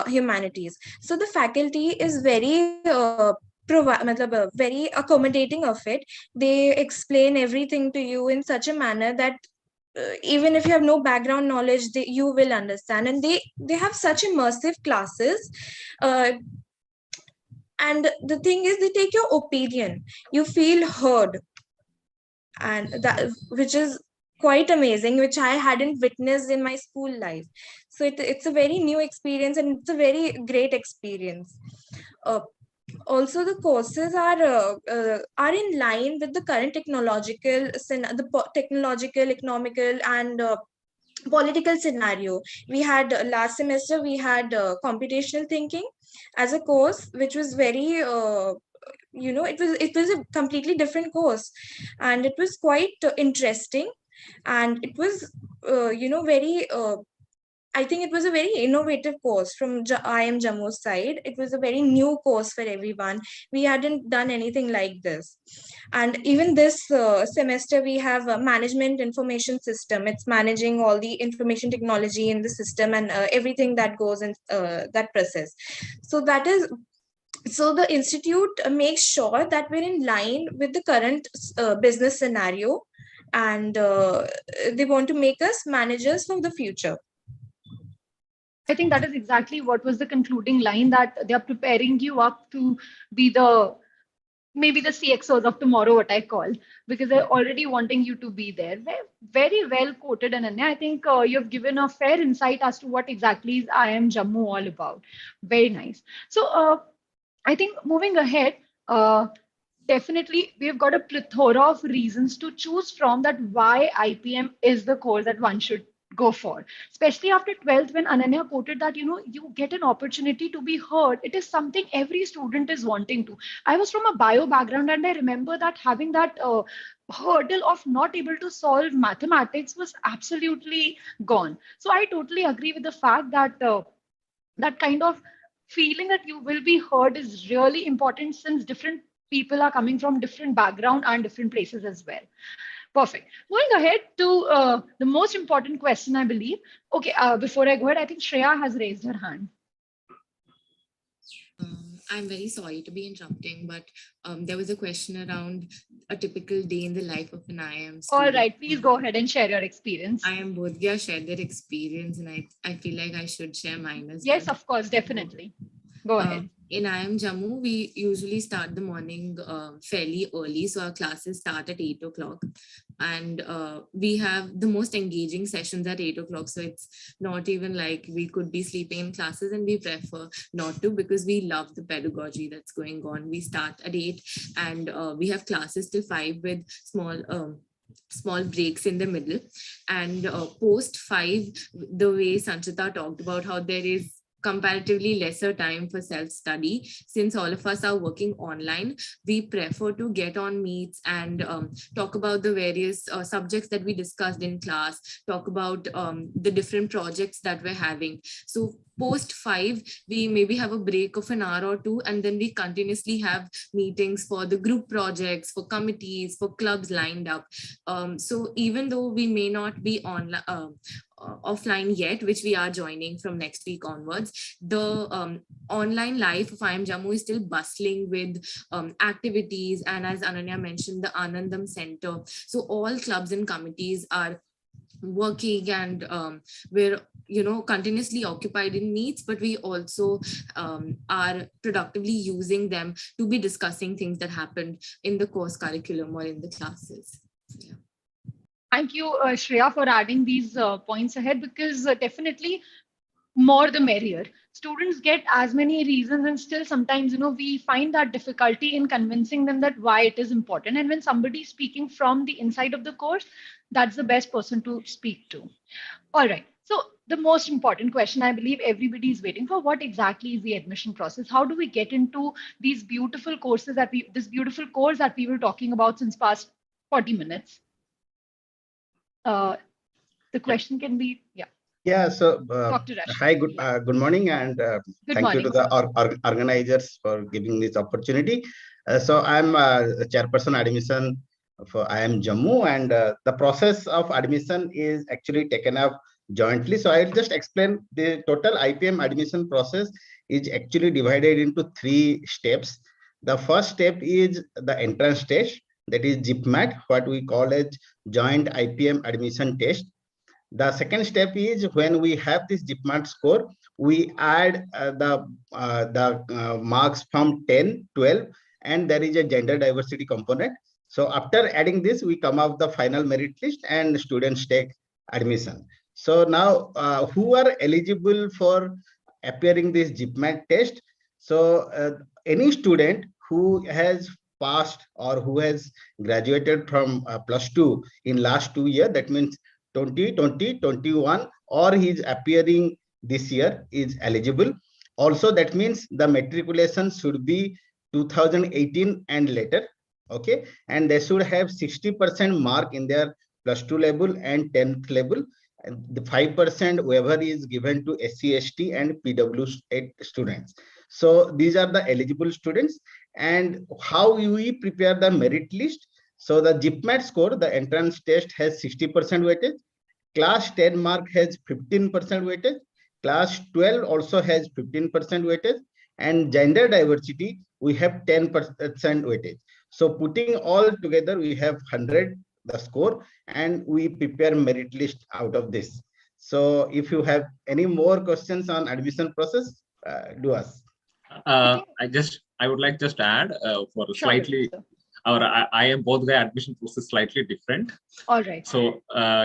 humanities. So the faculty is very very accommodating of it. They explain everything to you in such a manner that even if you have no background knowledge, you will understand. And they have such immersive classes. And the thing is, they take your opinion. You feel heard, and that which is quite amazing, which I hadn't witnessed in my school life. So it's a very new experience, and it's a very great experience. Also, the courses are in line with the current technological, economical, and political scenario. We had last semester we had computational thinking as a course, which was very it was a completely different course, and it was quite interesting, and it was very I think it was a very innovative course from IIM Jammu's side. It was a very new course for everyone. We hadn't done anything like this. And even this semester, we have a management information system. It's managing all the information technology in the system and everything that goes in that process. So the institute makes sure that we're in line with the current business scenario, and they want to make us managers for the future. I think that is exactly what was the concluding line, that they are preparing you up to be the maybe the CXOs of tomorrow, what I call, because they're already wanting you to be there. Very well quoted, Ananya. I think you've given a fair insight as to what exactly is IIM Jammu all about. Very nice. So I think moving ahead, definitely we've got a plethora of reasons to choose from, that why IPM is the course that one should go for, especially after 12th, when Ananya quoted that you get an opportunity to be heard. It is something every student is wanting to. I was from a bio background, and I remember that having that hurdle of not able to solve mathematics was absolutely gone. So I totally agree with the fact that that kind of feeling that you will be heard is really important, since different people are coming from different background and different places as well. Perfect. Going ahead to the most important question, I believe. Okay, before I go ahead, I think Shreya has raised her hand. I'm very sorry to be interrupting, but there was a question around a typical day in the life of an IIM student. All right, please go ahead and share your experience. IIM Bodhgaya shared their experience, and I feel like I should share mine as yes, well. of course, definitely. Go ahead. In IIM Jammu, we usually start the morning fairly early. So our classes start at 8 o'clock. And we have the most engaging sessions at 8 o'clock. So it's not even like we could be sleeping in classes, and we prefer not to, because we love the pedagogy that's going on. We start at 8 and we have classes till 5 with small breaks in the middle. And post 5, the way Sanchita talked about how there is comparatively lesser time for self-study, since all of us are working online, we prefer to get on meets and talk about the various subjects that we discussed in class, talk about the different projects that we're having. So post 5, we maybe have a break of an hour or two, and then we continuously have meetings for the group projects, for committees, for clubs lined up. So even though we may not be online, offline yet, which we are joining from next week onwards, the online life of IIM Jammu is still bustling with activities. And as Ananya mentioned, the Anandam Center. So all clubs and committees are working, and we're continuously occupied in meets, but we also are productively using them to be discussing things that happened in the course curriculum or in the classes. Yeah. Thank you, Shreya, for adding these points ahead, because definitely more the merrier. Students get as many reasons, and still sometimes, we find that difficulty in convincing them that why it is important. And when somebody is speaking from the inside of the course, that's the best person to speak to. All right. So the most important question, I believe everybody is waiting for: what exactly is the admission process? How do we get into these beautiful courses this beautiful course that we were talking about since past 40 minutes? The question can be, Yeah, so Dr. Rashid. hi, good morning, and thank you to the organizers for giving this opportunity. So I'm the chairperson admission for IIM Jammu, and the process of admission is actually taken up jointly. So I'll just explain. The total IPM admission process is actually divided into 3 steps. The first step is the entrance test, that is JIPMAT, what we call as Joint IPM Admission Test. The second step is, when we have this JIPMAT score, we add the marks from 10, 12, and there is a gender diversity component. So after adding this, we come up the final merit list and students take admission. So now who are eligible for appearing this JIPMAT test? So any student who has passed or who has graduated from +2 in last 2 years, that means 2020, 21, or he is appearing this year, is eligible. Also, that means the matriculation should be 2018 and later. Okay, and they should have 60% mark in their +2 level and 10th level. And the 5% waiver is given to SC, ST and PW students. So these are the eligible students. And how we prepare the merit list? So the JIPMAT score, the entrance test, has 60% weightage. Class 10 mark has 15% weightage. Class 12 also has 15% weightage. And gender diversity, we have 10% weightage. So putting all together, we have 100 the score, and we prepare merit list out of this. So if you have any more questions on admission process, do us. I would like just to add for slightly our IIM both the admission process slightly different. All right. So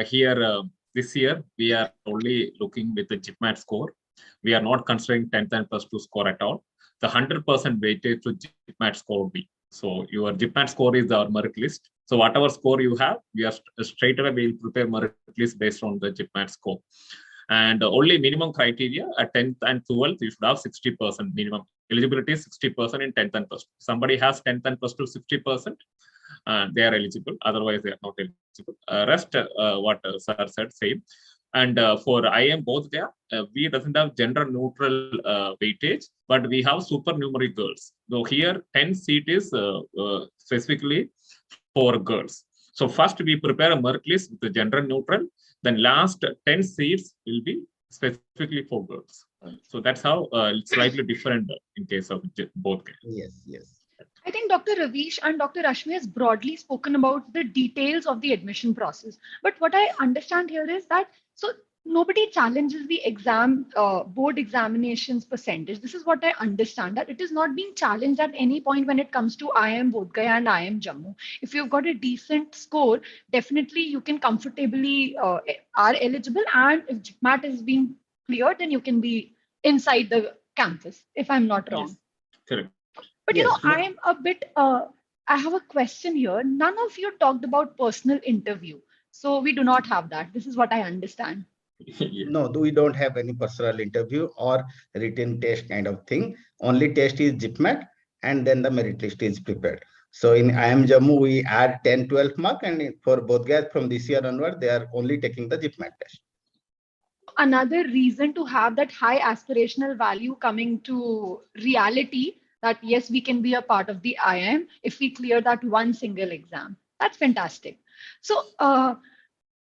here this year we are only looking with the GPMAT score. We are not considering 10th and plus 2 score at all. The 100% weightage to GPMAT score will be. So your GPMAT score is our merit list. So whatever score you have, we are straight away will prepare merit list based on the GPMAT score. And only minimum criteria at 10th and 12th, you should have 60% minimum. Eligibility is 60% in 10th and plus 2. Somebody has 10th and plus 2 60%, they are eligible. Otherwise, they are not eligible. Rest, what sir said, same. And for IIM, both there, we doesn't have gender neutral weightage, but we have supernumerary girls. So here, 10 seat is specifically for girls. So first we prepare a merit list with the gender neutral. Then last 10 seats will be specifically for girls. So that's how it's slightly different in case of both. Yes, yes. I think Dr. Ravish and Dr. Rashmi has broadly spoken about the details of the admission process. But what I understand here is that, so nobody challenges the exam, board examinations percentage. This is what I understand, that it is not being challenged at any point when it comes to IIM Bodh Gaya and IIM Jammu. If you've got a decent score, definitely you can comfortably are eligible. And if GPMAT is being cleared, then you can be inside the campus, if I'm not wrong. Yes. Correct. But Yes, I'm a bit, I have a question here. None of you talked about personal interview. So we do not have that. This is what I understand. Yeah. No, we don't have any personal interview or written test kind of thing. Only test is GPMAT and then the merit list is prepared. So in IIM Jammu, we add 10, 12 mark, and for both guys from this year onward, they are only taking the GPMAT test. Another reason to have that high aspirational value coming to reality, that yes, we can be a part of the IIM if we clear that one single exam. That's fantastic. So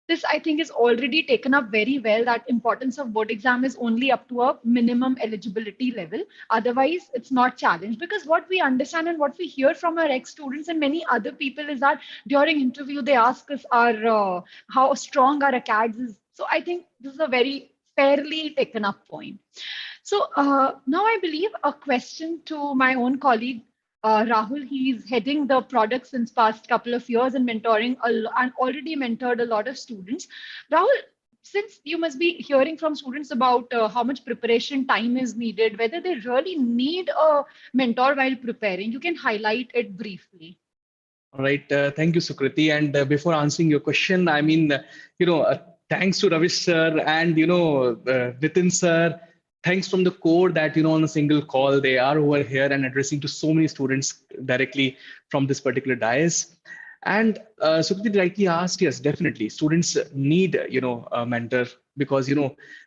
this, I think, is already taken up very well, that importance of board exam is only up to a minimum eligibility level. Otherwise, it's not challenged, because what we understand and what we hear from our ex-students and many other people is that during interview, they ask us how strong our acads is. So I think this is a very fairly taken up point. So now I believe a question to my own colleague, Rahul. He's heading the product since past couple of years and mentoring and already mentored a lot of students. Rahul, since you must be hearing from students about how much preparation time is needed, whether they really need a mentor while preparing, you can highlight it briefly. All right. Thank you, Sukriti. And before answering your question, I mean, thanks to Ravish sir and, Nitin sir. Thanks from the core that, on a single call, they are over here and addressing to so many students directly from this particular dais. And Sukriti rightly asked, yes, definitely. Students need, a mentor, because,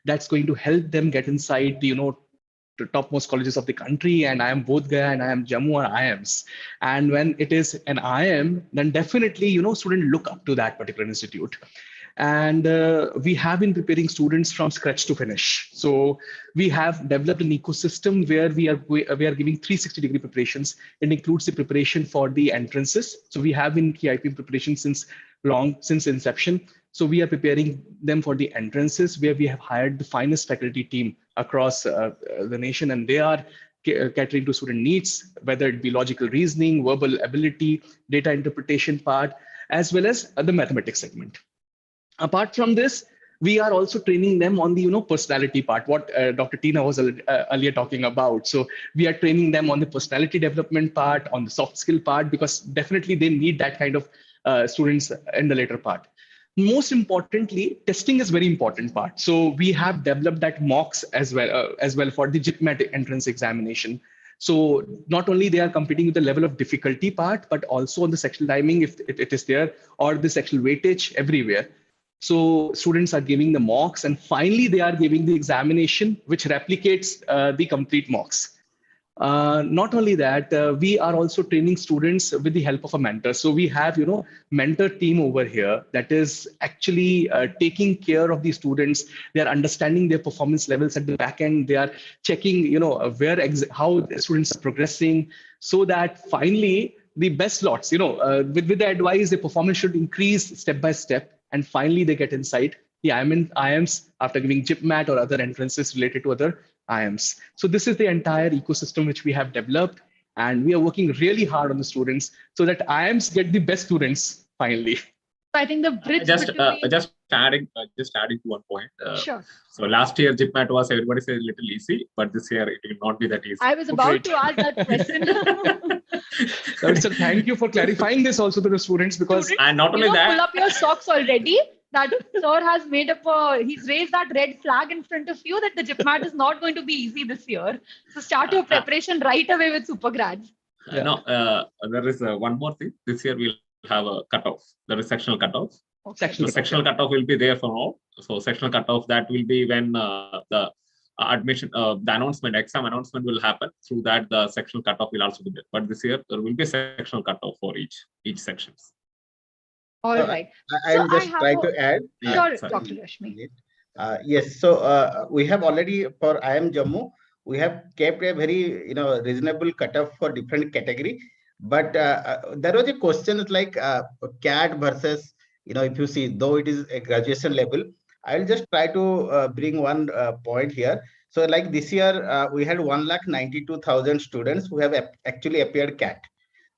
that's going to help them get inside the, to topmost colleges of the country. And IIM Bodh Gaya and IIM Jammu are IIMs. And when it is an IIM, then definitely, students look up to that particular institute. And we have been preparing students from scratch to finish. So we have developed an ecosystem where we are giving 360-degree preparations. It includes the preparation for the entrances. So we have been IPM preparation since inception. So we are preparing them for the entrances, where we have hired the finest faculty team across the nation, and they are catering to student needs, whether it be logical reasoning, verbal ability, data interpretation part, as well as the mathematics segment. Apart from this, we are also training them on the personality part, what Dr. Tina was earlier talking about. So we are training them on the personality development part, on the soft skill part, because definitely they need that kind of students in the later part. Most importantly, testing is very important part. So we have developed that mocks as well for the GPMAT entrance examination. So not only they are competing with the level of difficulty part, but also on the sectional timing, if it is there, or the sectional weightage everywhere. So students are giving the mocks, and finally they are giving the examination, which replicates the complete mocks. Not only that, we are also training students with the help of a mentor. So we have, mentor team over here that is actually taking care of the students. They are understanding their performance levels at the back end. They are checking, how the students are progressing, so that finally the best slots, with the advice, the performance should increase step by step. And finally, they get inside I'm in IIMs after giving GIPMAT or other entrances related to other IIMs. So this is the entire ecosystem which we have developed, and we are working really hard on the students so that IIMs get the best students finally. So I think the bridge just adding to one point. Sure. So last year GIPMAT was, everybody said, a little easy, but this year it will not be that easy. I was about to ask that question. So thank you for clarifying this also to the students, because and not only that, pull up your socks already. That sir has made up he's raised that red flag in front of you that the GIPMAT is not going to be easy this year. So start your preparation right away with SuperGrads. There is one more thing. This year we'll have a cutoff. There is sectional cutoff. Okay. Sectional cutoff will be there for all. So sectional cutoff, that will be when the admission, the announcement, exam announcement will happen. Through that, the sectional cutoff will also be there. But this year there will be sectional cutoff for each sections. All right. I'll just try to add. Sure, Dr. Rashmi. Yes. So we have already, for IIM Jammu, we have kept a very reasonable cutoff for different category. But there was a question like CAT versus, if you see, though it is a graduation level, I'll just try to bring one point here. So like this year, we had 192,000 students who have actually appeared CAT.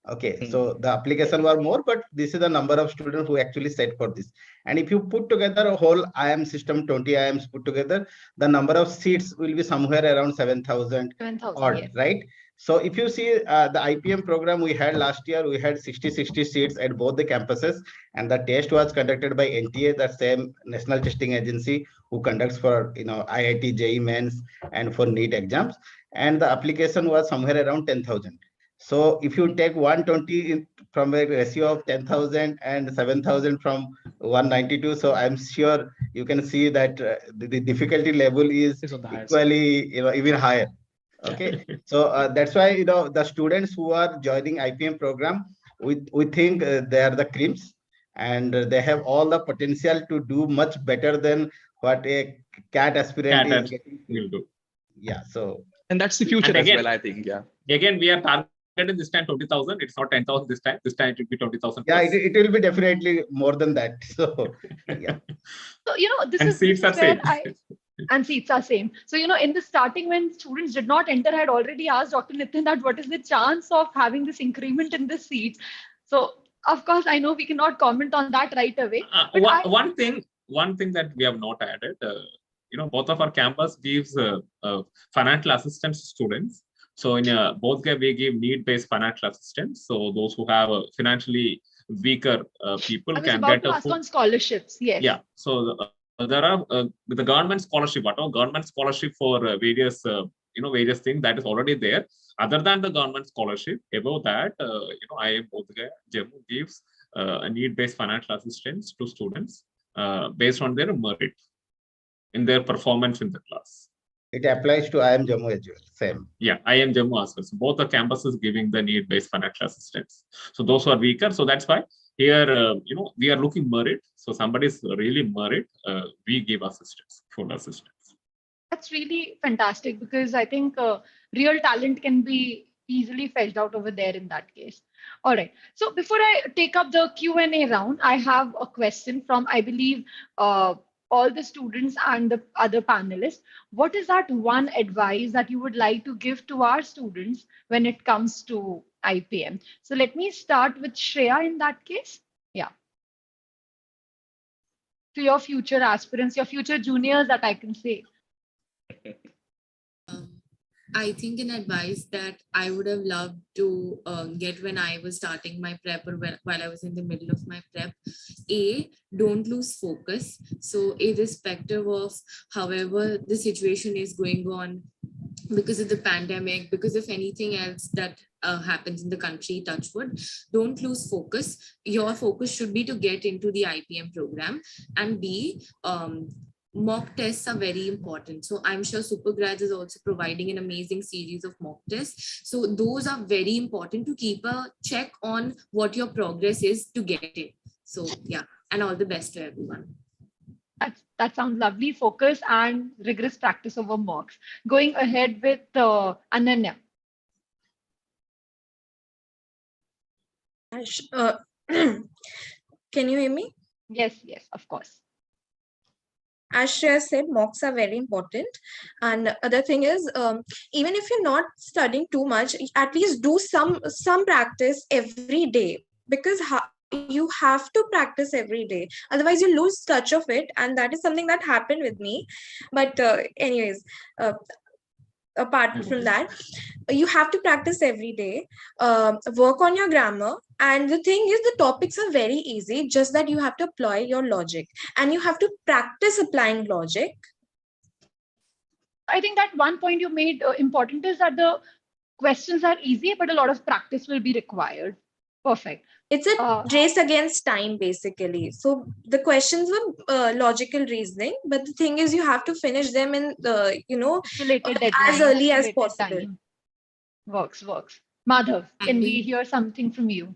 Okay, so the application were more, but this is the number of students who actually set for this. And if you put together a whole IIM system, 20 IIMs put together, the number of seats will be somewhere around 7,000 odd, yes. Right? So if you see the IPM program we had last year, we had 60 seats at both the campuses, and the test was conducted by NTA, the same national testing agency who conducts for IIT, JEE Mains, and for NEET exams. And the application was somewhere around 10,000. So if you take 120 from a ratio of 10,000 and 7,000 from 192, so I'm sure you can see that the difficulty level is equally, even higher. Okay, so that's why the students who are joining IPM program, we think they are the creams, and they have all the potential to do much better than what a CAT aspirant is getting. Will do. Yeah. So and that's the future again, as well, I think. Yeah. Again, we are targeting this time 20,000. It's not 10,000 this time. This time it will be 20,000. Yeah, it will be definitely more than that. So yeah. So this and is seats are same. And seats are same. So, in the starting, when students did not enter, I had already asked Dr. Nitin that what is the chance of having this increment in the seats. So, of course, I know we cannot comment on that right away. One thing that we have not added, both of our campus gives financial assistance to students. So in both we give need-based financial assistance. So those who have financially weaker people can get a on scholarships. Yes. Yeah. So there are with the government scholarship, government scholarship for various various things that is already there. Other than the government scholarship, above that, IIM Jammu gives a need-based financial assistance to students based on their merit in their performance in the class. It applies to IIM Jammu as well. Same. Yeah, IIM Jammu as well. So both the campuses giving the need-based financial assistance. So those who are weaker. So that's why here, we are looking merit. So somebody is really merit. We give assistance, full assistance. That's really fantastic, because I think real talent can be easily fetched out over there in that case. All right. So before I take up the Q&A round, I have a question from, I believe, all the students and the other panelists. What is that one advice that you would like to give to our students when it comes to IPM? So let me start with Shreya in that case. Yeah. To your future aspirants, your future juniors, that I can say. I think an advice that I would have loved to get when I was starting my prep, or while I was in the middle of my prep, don't lose focus. So irrespective of however the situation is going on, because of the pandemic, because of anything else that happens in the country, touch wood, don't lose focus. Your focus should be to get into the IPM program, and mock tests are very important. So I'm sure SuperGrads is also providing an amazing series of mock tests. So those are very important to keep a check on what your progress is to get it. So yeah, and all the best to everyone. That sounds lovely. Focus and rigorous practice over mocks. Going ahead with Ananya. Can you hear me? Yes, of course. as Shreya said, mocks are very important. And other thing is, even if you're not studying too much, at least do some practice every day, because you have to practice every day. Otherwise, you lose touch of it, and that is something that happened with me. But anyways, apart from that, you have to practice every day, work on your grammar. And the thing is, the topics are very easy, just that you have to apply your logic, and you have to practice applying logic. I think that one point you made important is that the questions are easy, but a lot of practice will be required. Perfect. It's a race against time, basically. So the questions were logical reasoning, but the thing is, you have to finish them in the, as early as possible. Time. Works. Madhav, can we hear something from you?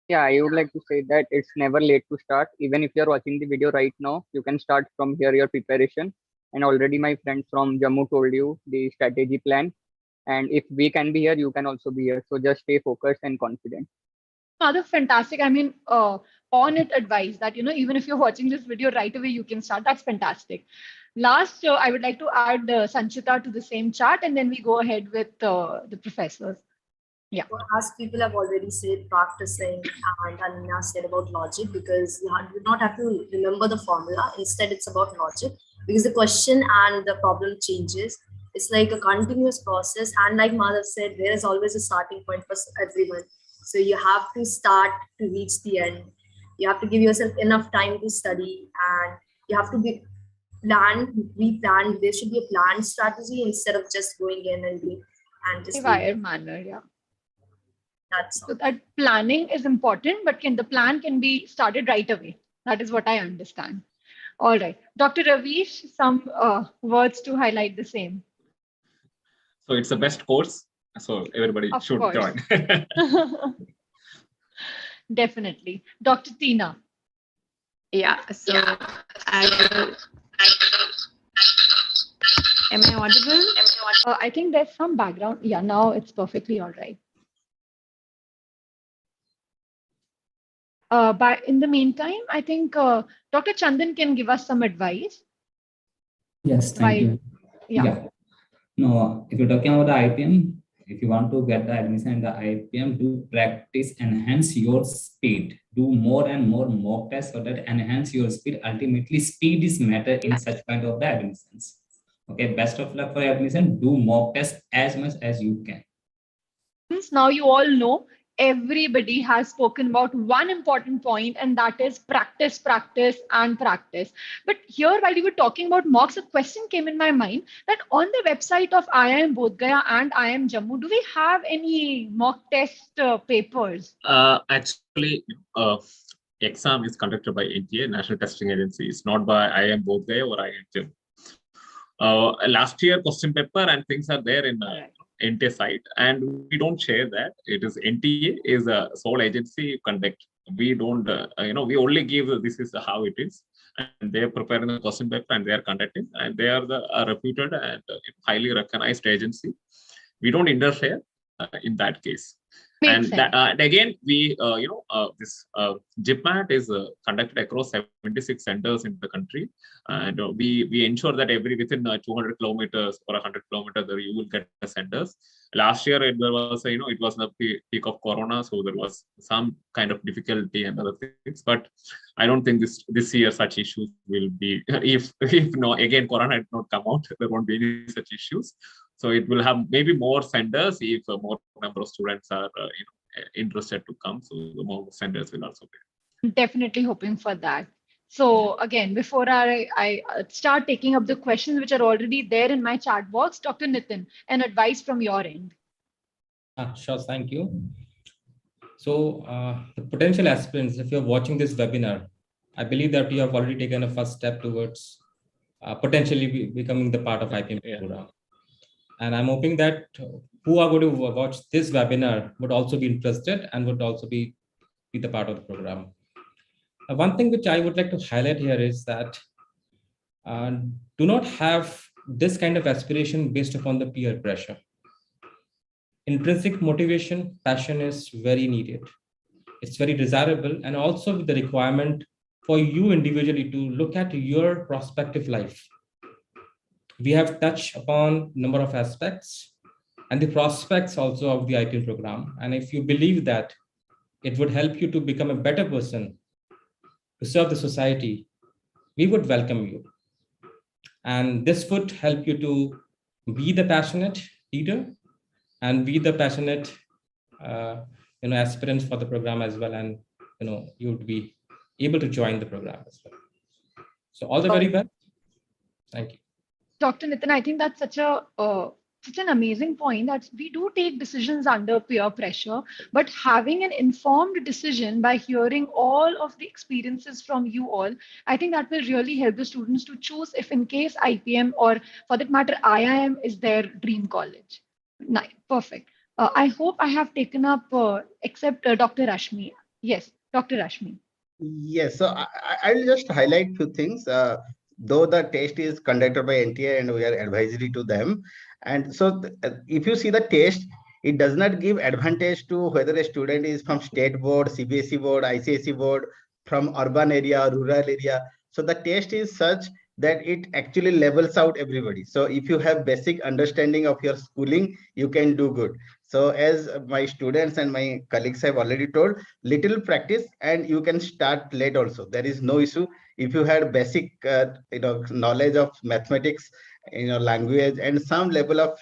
Yeah, I would like to say that it's never late to start. Even if you're watching the video right now, you can start from here your preparation. And already my friends from Jammu told you the strategy plan. And if we can be here, you can also be here. So just stay focused and confident. Madhav, fantastic. I mean, on it advice that, even if you're watching this video right away, you can start. That's fantastic. Last, I would like to add Sanchita to the same chart, and then we go ahead with the professors. Yeah. So as people have already said, practicing, and Ananya said about logic, because you do not have to remember the formula. Instead, it's about logic, because the question and the problem changes. It's like a continuous process. And like Madhav said, there is always a starting point for everyone. So you have to start to reach the end. You have to give yourself enough time to study, and you have to be planned. There should be a planned strategy instead of just going in and just manner. Yeah. So that planning is important, but the plan can be started right away. That is what I understand. All right. Dr. Ravish, some words to highlight the same. So it's the best course. So everybody should join. Definitely. Dr. Tina. Yeah. So am I audible? I think there's some background. Yeah, now it's perfectly all right. But in the meantime, I think Dr. Chandan can give us some advice. Yes, thank you. Yeah. No, if you're talking about the IPM, if you want to get the admission in the IPM, do practice, enhance your speed. Do more and more mock tests so that enhance your speed. Ultimately, speed is matter in such kind of the admissions. Okay, best of luck for your admission. Do mock tests as much as you can. Now you all know everybody has spoken about one important point, and that is practice, practice, and practice. But here, while you were talking about mocks, a question came in my mind that on the website of IIM Bodh Gaya and IIM Jammu, do we have any mock test papers? Actually, exam is conducted by NTA, National Testing Agency. It's not by IIM Bodh Gaya or IIM Jammu. Last year, question paper and things are there in NTA site, and we don't share that. It is NTA is a sole agency conduct. We don't, we only give this is how it is, and they are preparing the question paper and they are conducting, and they are the reputed and highly recognized agency. We don't interfere in that case. And again, we, this GIPMAT is conducted across 76 centers in the country. And we ensure that within 200 kilometers or 100 kilometers, you will get the centers. Last year, there was, it was the peak of Corona, so there was some kind of difficulty and other things. But I don't think this year such issues will be, if no, again, Corona had not come out, there won't be any such issues. So it will have maybe more centers if more number of students are interested to come. So the more centers will also be. Definitely hoping for that. So again, before I start taking up the questions which are already there in my chat box, Dr. Nitin, an advice from your end. Sure, thank you. So the potential aspirants, if you're watching this webinar, I believe that you have already taken a first step towards potentially becoming the part of IPM program. And I'm hoping that who are going to watch this webinar would also be interested and would also be the part of the program. One thing which I would like to highlight here is that do not have this kind of aspiration based upon the peer pressure. Intrinsic motivation, passion is very needed. It's very desirable, and also with the requirement for you individually to look at your prospective life. We have touched upon a number of aspects and the prospects also of the IPM program. And if you believe that it would help you to become a better person, to serve the society, we would welcome you. And this would help you to be the passionate leader and be the passionate aspirants for the program as well. And you would be able to join the program as well. So all the very best. Thank you. Dr. Nitin, I think that's such an amazing point, that we do take decisions under peer pressure, but having an informed decision by hearing all of the experiences from you all, I think that will really help the students to choose if in case IPM or for that matter IIM is their dream college. Nice. Perfect. I hope I have taken up except Dr. Rashmi. Yes, Dr. Rashmi. Yes, so I'll just highlight few things. Though the test is conducted by NTA and we are advisory to them. And so if you see the test, it does not give advantage to whether a student is from state board, CBSE board, ICSE board, from urban area, rural area. So the test is such that it actually levels out everybody. So if you have basic understanding of your schooling, you can do good. So as my students and my colleagues have already told, little practice and you can start late also. There is no issue. If you had basic knowledge of mathematics, language and some level of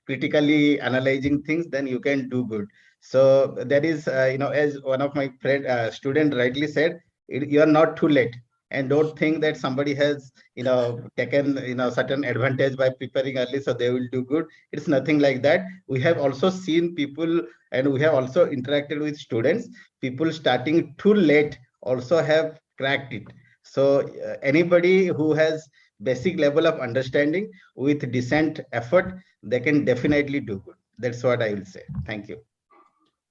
critically analyzing things, then you can do good. So that is as one of my friend student rightly said, you are not too late. And don't think that somebody has taken certain advantage by preparing early so they will do good. It's nothing like that. We have also seen people and we have also interacted with students, people starting too late also have cracked it. So anybody who has basic level of understanding with decent effort, they can definitely do good. That's what I will say. Thank you.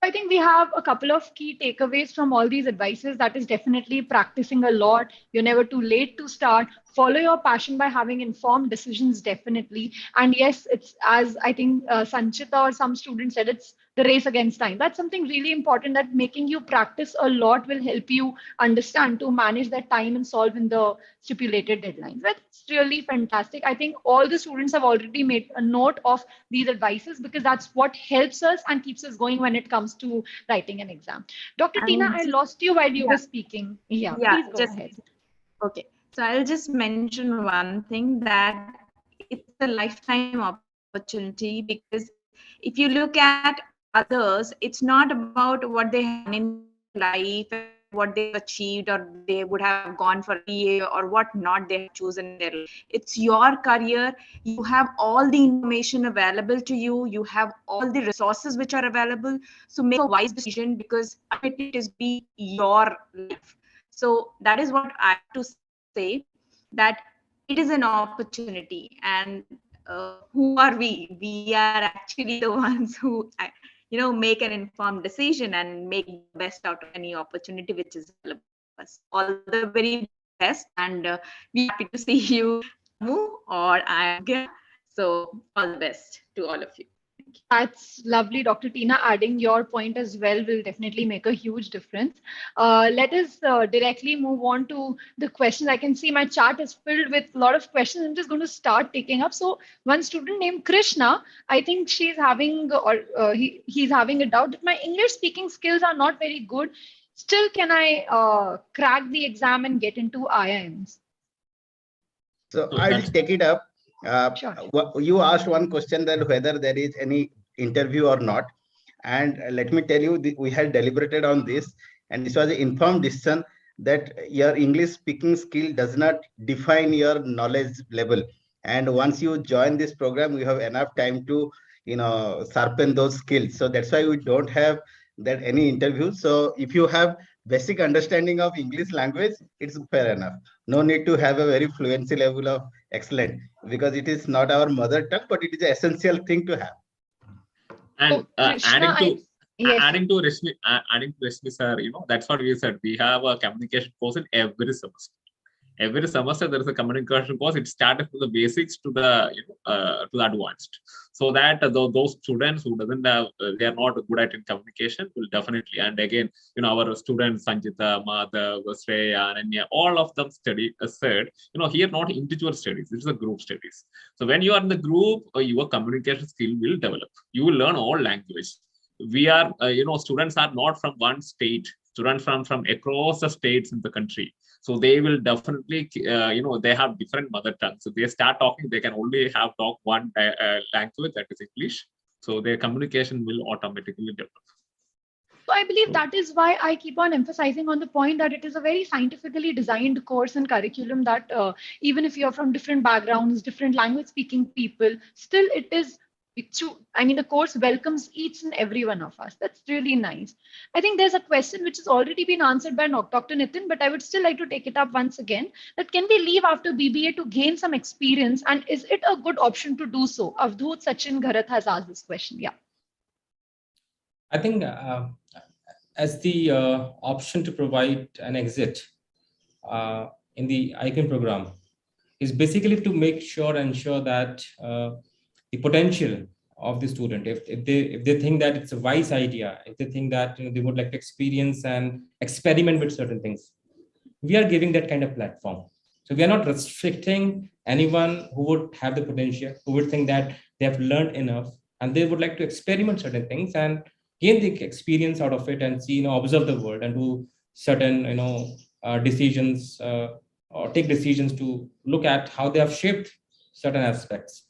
I think we have a couple of key takeaways from all these advices. That is definitely practicing a lot. You're never too late to start. Follow your passion by having informed decisions, definitely. And yes, it's as I think Sanchita or some students said, it's the race against time. That's something really important, that making you practice a lot will help you understand to manage that time and solve in the stipulated deadlines. That's really fantastic. I think all the students have already made a note of these advices because that's what helps us and keeps us going when it comes to writing an exam. Dr. Tina, I lost you while you were speaking. Yeah, please go ahead. Okay. So I'll just mention one thing, that it's a lifetime opportunity, because if you look at others, it's not about what they have done in life, what they've achieved, or they would have gone for BA or what not they have chosen their life. It's your career. You have all the information available to you. You have all the resources which are available. So make a wise decision, because it is be your life. So that is what I have to say, that it is an opportunity. And who are we? We are actually the ones who make an informed decision and make the best out of any opportunity which is available to us. All the very best, and we're happy to see you, or I'm good. So all the best to all of you. That's lovely, Dr. Tina. Adding your point as well will definitely make a huge difference. Let us directly move on to the questions. I can see my chat is filled with a lot of questions. I'm just going to start taking up. So one student named Krishna, I think she's having, or he's having a doubt that my English speaking skills are not very good. Still, can I crack the exam and get into IIMs? So I'll take it up. Sure. You asked one question, that whether there is any interview or not. And let me tell you, we had deliberated on this, and this was an informed decision that your English speaking skill does not define your knowledge level. And once you join this program, you have enough time to sharpen those skills. So that's why we don't have that any interview. So if you have basic understanding of English language, it's fair enough. No need to have a very fluency level of excellent, because it is not our mother tongue, but it is an essential thing to have. And adding to Rashmi, sir, that's what we said. We have a communication course in every semester. every semester there is a communication course. It started from the basics to the to the advanced, so that those students who doesn't have they are not good at in communication will definitely. And again, our students Sanjita, Madhav, Shreya, Ananya, all of them said, here not individual studies, this is a group studies. So when you are in the group, your communication skill will develop. You will learn all language. We are students are not from one state, students from across the states in the country. So they will definitely, they have different mother tongues. So they start talking, they can only talk one language, that is English. So their communication will automatically develop. So I believe that is why I keep on emphasizing on the point that it is a very scientifically designed course and curriculum that even if you're from different backgrounds, different language speaking people, still it is the course welcomes each and every one of us. That's really nice. I think there's a question which has already been answered by Dr. Nitin, but I would still like to take it up once again. That can we leave after BBA to gain some experience, and is it a good option to do so? Avdut Sachin Gharat has asked this question. Yeah. I think as the option to provide an exit in the IIM program is basically to ensure that the potential of the student, if they think that it's a wise idea, if they think that they would like to experience and experiment with certain things, we are giving that kind of platform. So we are not restricting anyone who would have the potential, who would think that they have learned enough and they would like to experiment certain things and gain the experience out of it and see, observe the world and do certain, decisions or take decisions to look at how they have shaped certain aspects.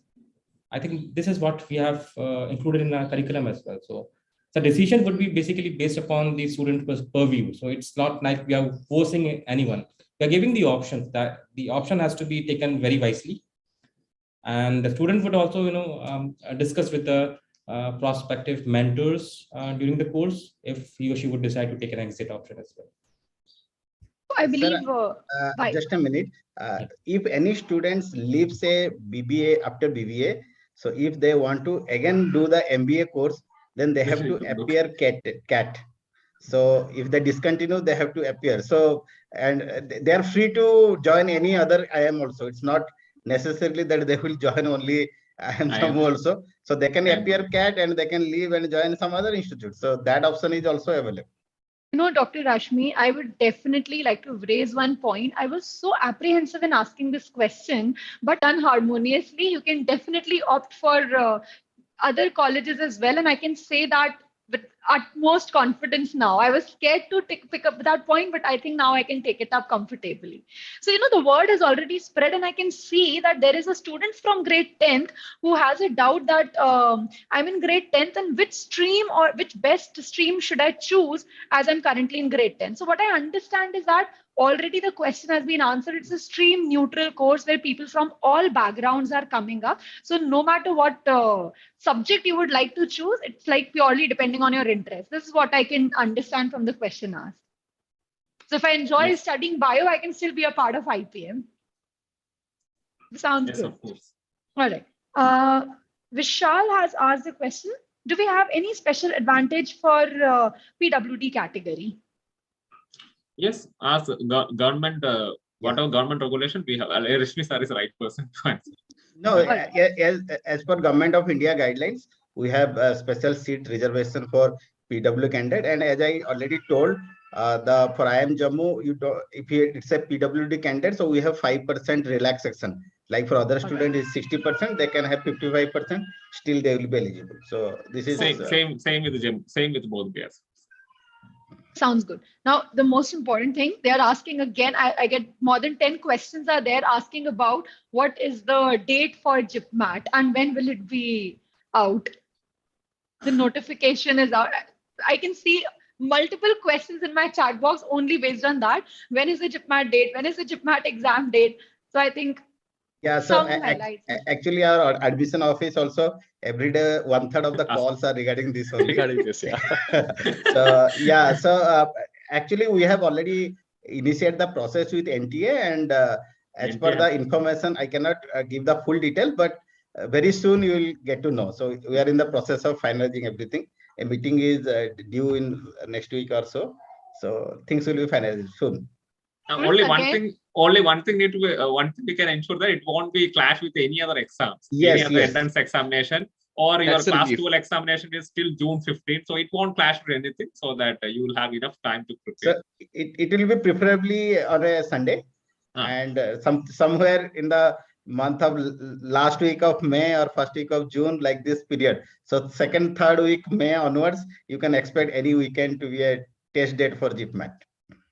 I think this is what we have included in our curriculum as well. So the decision would be basically based upon the student purview. So it's not like we are forcing anyone. We are giving the options, that the option has to be taken very wisely. And the student would also, discuss with the prospective mentors during the course if he or she would decide to take an exit option as well. I believe just a minute. If any students leave say BBA after BBA, so if they want to again do the MBA course, then they have to appear CAT. So if they discontinue, they have to appear. So and they are free to join any other IIM also. It's not necessarily that they will join only IIM Jammu also. So they can appear CAT and they can leave and join some other institute. So that option is also available. Dr. Rashmi, I would definitely like to raise one point. I was so apprehensive in asking this question, but done harmoniously, you can definitely opt for other colleges as well. And I can say that with utmost confidence now. I was scared to pick up that point, but I think now I can take it up comfortably. So, the word has already spread, and I can see that there is a student from grade 10th who has a doubt that I'm in grade 10th and which stream or which best stream should I choose as I'm currently in grade 10. So what I understand is that already the question has been answered. It's a stream neutral course where people from all backgrounds are coming up. So no matter what subject you would like to choose, it's like purely depending on your interest. This is what I can understand from the question asked. So if I enjoy studying bio, I can still be a part of IPM. Sounds good. Of course. All right. Vishal has asked the question, do we have any special advantage for PWD category? Yes, as government, whatever government regulation we have, Rishmi sir is the right person to answer. No, as per Government of India guidelines, we have a special seat reservation for PW candidate. And as I already told, for IIM Jammu, if it's a PWD candidate, so we have 5% relaxation. Like for other students, is 60%, they can have 55%. Still, they will be eligible. So this is same with both pairs. Sounds good. Now, the most important thing, they are asking again, I get more than 10 questions are there asking about what is the date for JIPMAT and when will it be out? The notification is out. I can see multiple questions in my chat box only based on that. When is the JIPMAT date? When is the JIPMAT exam date? So I think so actually our admission office also every day 1/3 of the calls are regarding this only. Regarding this, yeah. So actually we have already initiated the process with NTA, and as per the information, I cannot give the full detail, but very soon you will get to know. So we are in the process of finalizing everything. A meeting is due in next week or so. So things will be finalized soon. Only one thing. only one thing need to be, one thing we can ensure that it won't be clash with any other exams, Yes, any other yes. entrance examination, or your That's a class relief. 12 examination is till June 15th. So it won't clash with anything, so that you will have enough time to prepare. So it will be preferably on a Sunday, and somewhere in the month of last week of May or first week of June, like this period. So second, third week May onwards, you can expect any weekend to be a test date for GPMAT.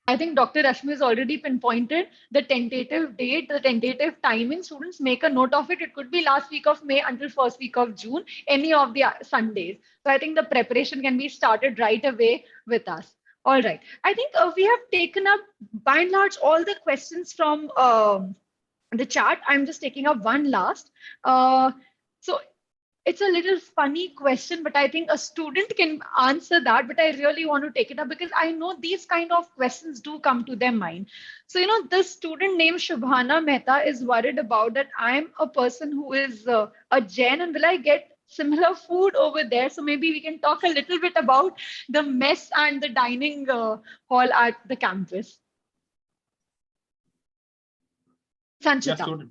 I think Dr. Rashmi has already pinpointed the tentative date, the tentative timing. Students make a note of it. It could be last week of May until first week of June, any of the Sundays. So I think the preparation can be started right away with us. All right. I think we have taken up by and large all the questions from the chat. I'm just taking up one last. So it's a little funny question, but I think a student can answer that. But I really want to take it up because I know these kind of questions do come to their mind. So, the student named Shubhana Mehta is worried about that I'm a person who is a Jain, and will I get similar food over there? So maybe we can talk a little bit about the mess and the dining hall at the campus. Sanchita. Yeah, student.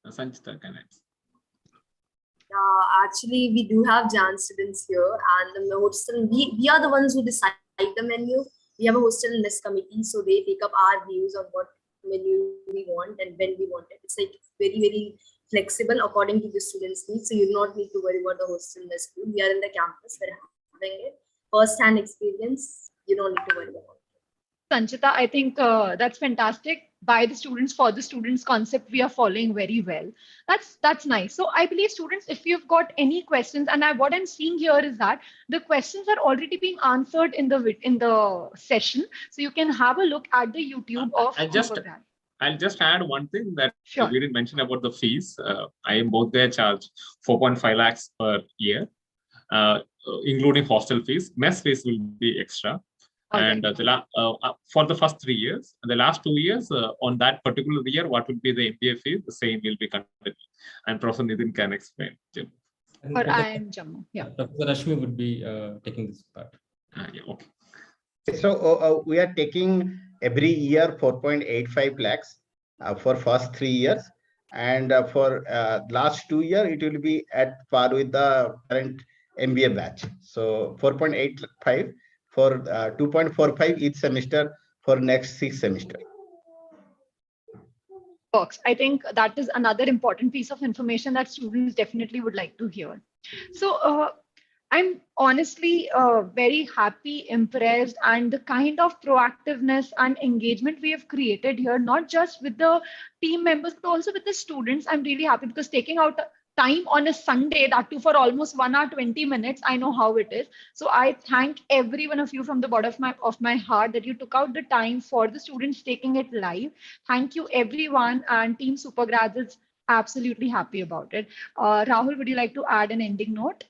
Sanchita, can I? Actually, we do have Jan students here, and the hostel, we are the ones who decide the menu. We have a hostel mess committee, so they take up our views on what menu we want and when we want it. It's like very, very flexible according to the students' needs. So you do not need to worry about the hostel mess food. We are in the campus, we're having it. First-hand experience, you don't need to worry about it. Sanchita, I think that's fantastic. By the students, for the students concept we are following very well. That's nice. So I believe students, if you've got any questions, and what I'm seeing here is that the questions are already being answered in the session. So you can have a look at the YouTube of SuperGrads. I'll just add one thing that Sure. we didn't mention about the fees. IIM both their charge 4.5 lakhs per year, including hostel fees. Mess fees will be extra. And for the first 3 years, and the last 2 years, on that particular year, what will be the MBA fee? The same will be continued. And Professor Nitin can explain. Or IIM Jammu. Yeah. Dr. Rashmi would be taking this part. Yeah, okay. So we are taking every year 4.85 lakhs for first 3 years. And for last 2 years, it will be at par with the current MBA batch. So 4.85 for 2.45 each semester for next 6 semesters. Works. I think that is another important piece of information that students definitely would like to hear. So I'm honestly very happy, impressed, and the kind of proactiveness and engagement we have created here, not just with the team members, but also with the students. I'm really happy because taking out time on a Sunday, that too for almost 1 hour, 20 minutes, I know how it is. So I thank every one of you from the bottom of my heart that you took out the time for the students taking it live. Thank you, everyone, and Team SuperGrads is absolutely happy about it. Rahul, would you like to add an ending note?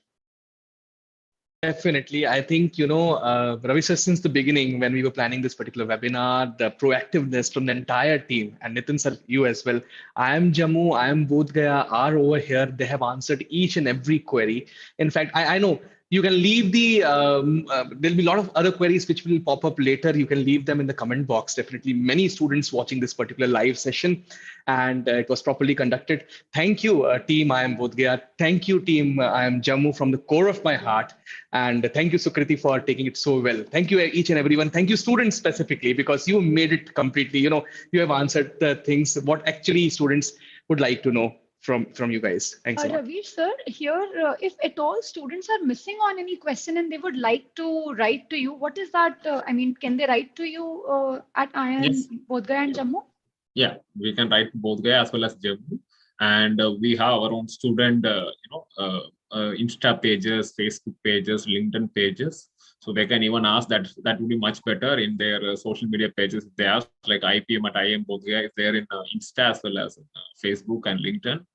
Definitely. I think, Ravi sir, since the beginning, when we were planning this particular webinar, the proactiveness from the entire team, and Nitin sir, you as well, IIM Jammu, IIM Bodh Gaya are over here. They have answered each and every query. In fact, I know you can leave there'll be a lot of other queries which will pop up later. You can leave them in the comment box. Definitely many students watching this particular live session, and it was properly conducted. Thank you, team IIM Bodh Gaya. Thank you, team IIM Jammu, from the core of my heart. And thank you, Sukriti, for taking it so well. Thank you, each and everyone. Thank you, students specifically, because you made it completely, you have answered the things, what actually students would like to know from you guys. Thanks a lot. Ravi sir, here, if at all students are missing on any question and they would like to write to you, what is that? Can they write to you at IIM Bodh Gaya and Jammu? Yeah, we can write to Bodh Gaya as well as Jammu. And we have our own student, Insta pages, Facebook pages, LinkedIn pages. So they can even ask that would be much better in their social media pages. If they ask, like Ipm at IIM Bodh Gaya is there in Insta as well as Facebook and LinkedIn.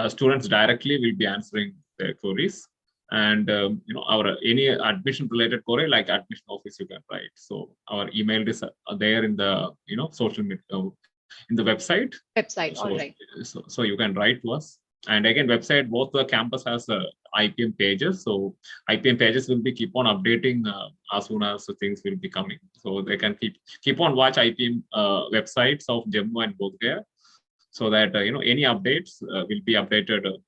Students directly will be answering their queries. And our any admission related query, like admission office, you can write. So our email is there in the social media, in the website. All right. So you can write to us. And again, website, both the campus has IPM pages. So IPM pages will be keep on updating as soon as the things will be coming. So they can keep on watch IPM websites of Jammu and Bodh Gaya, so that any updates will be updated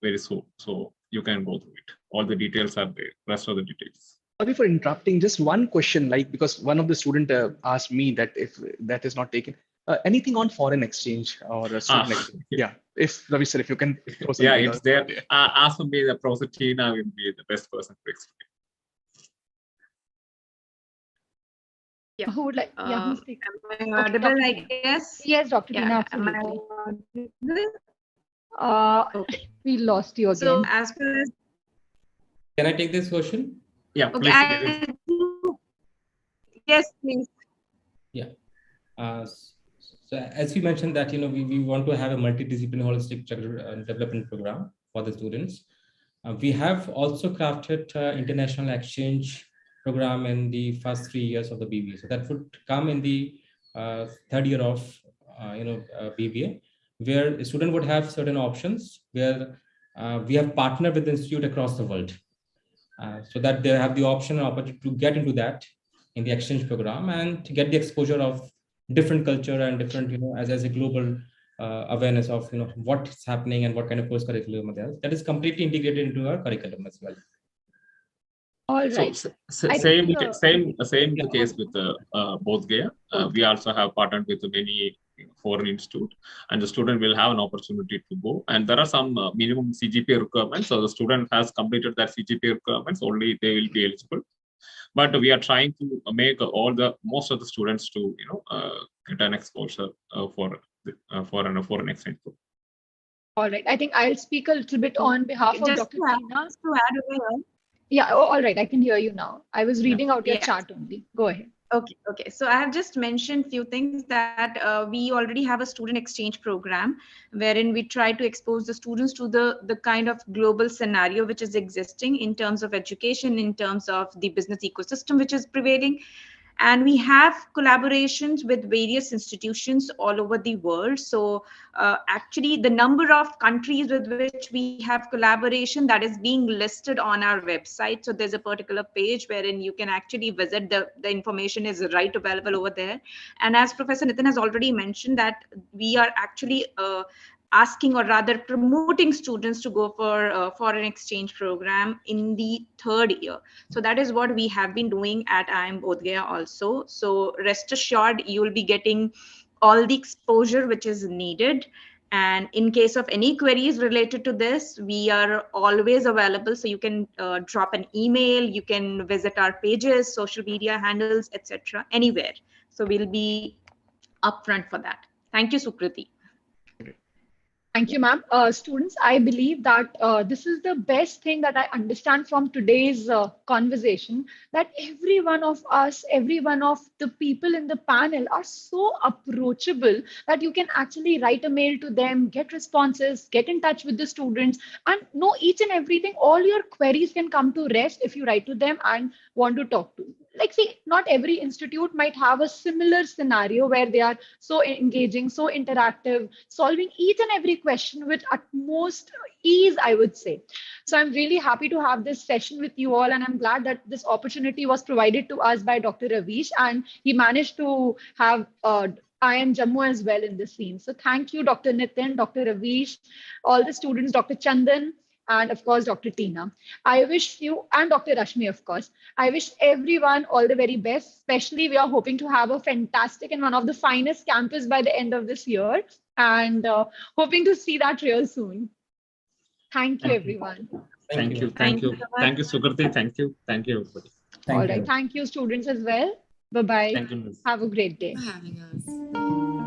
very soon. So you can go through it. All the details are there. Rest of the details. Sorry for interrupting. Just one question, like, because one of the student asked me that if that is not taken, anything on foreign exchange or student exchange? Yeah. If Ravi sir, if you can throw some yeah, it's there. As for me, the Professor Tina will be the best person to explain. Yeah. Who would like? Yeah, who's speaking? Am I audible, I guess? Yes, Dr. Tina, absolutely. We lost you again. So as far as... Can I take this question? Yeah, please. Okay, yes, please. Yeah. So as you mentioned that, we want to have a multidisciplinary holistic development program for the students. We have also crafted international exchange program in the first 3 years of the BBA. So that would come in the third year of BBA, where a student would have certain options where we have partnered with the institute across the world, so that they have the option and opportunity to get into that in the exchange program and to get the exposure of different culture and different, as a global awareness of, what's happening and what kind of course curriculum there is. That is completely integrated into our curriculum as well. All right. So, same the case with Bodh Gaya. We also have partnered with many foreign institute, and the student will have an opportunity to go. And there are some minimum CGPA requirements. So the student has completed that CGPA requirements, only they will be eligible. But we are trying to make most of the students to get an exposure for an foreign exchange program. All right. I think I'll speak a little bit on behalf of Dr. Tina. Just to add over here. Yeah. Oh, all right. I can hear you now. I was reading out your chat only. Go ahead. Okay. So I have just mentioned few things that we already have a student exchange program wherein we try to expose the students to the kind of global scenario which is existing in terms of education, in terms of the business ecosystem which is prevailing. And we have collaborations with various institutions all over the world. So actually the number of countries with which we have collaboration, that is being listed on our website. So there's a particular page wherein you can actually visit, the information is right available over there. And as Professor Nitin has already mentioned, that we are actually asking, or rather promoting, students to go for foreign exchange program in the third year. So that is what we have been doing at IIM Bodh Gaya also. So rest assured, you will be getting all the exposure which is needed. And in case of any queries related to this, we are always available. So you can drop an email, you can visit our pages, social media handles, etc., anywhere. So we'll be upfront for that. Thank you, Sukriti. Thank you, ma'am. Students, I believe that this is the best thing that I understand from today's conversation, that every one of us, every one of the people in the panel are so approachable that you can actually write a mail to them, get responses, get in touch with the students, and know each and everything. All your queries can come to rest if you write to them and want to talk to. Like, see, not every institute might have a similar scenario where they are so engaging, so interactive, solving each and every question with utmost ease, I would say. So I'm really happy to have this session with you all, and I'm glad that this opportunity was provided to us by Dr. Ravish, and he managed to have IIM Jammu as well in the scene. So thank you, Dr. Nitin, Dr. Ravish, all the students, Dr. Chandan, and of course, Dr. Tina. I wish you, and Dr. Rashmi, of course, I wish everyone all the very best. Especially, we are hoping to have a fantastic and one of the finest campus by the end of this year, and hoping to see that real soon. Thank you, everyone. Thank you, Sukriti. Thank you, everybody. All right. Thank you, students, as well. Bye-bye. Thank you, Ms. Have a great day. For having us.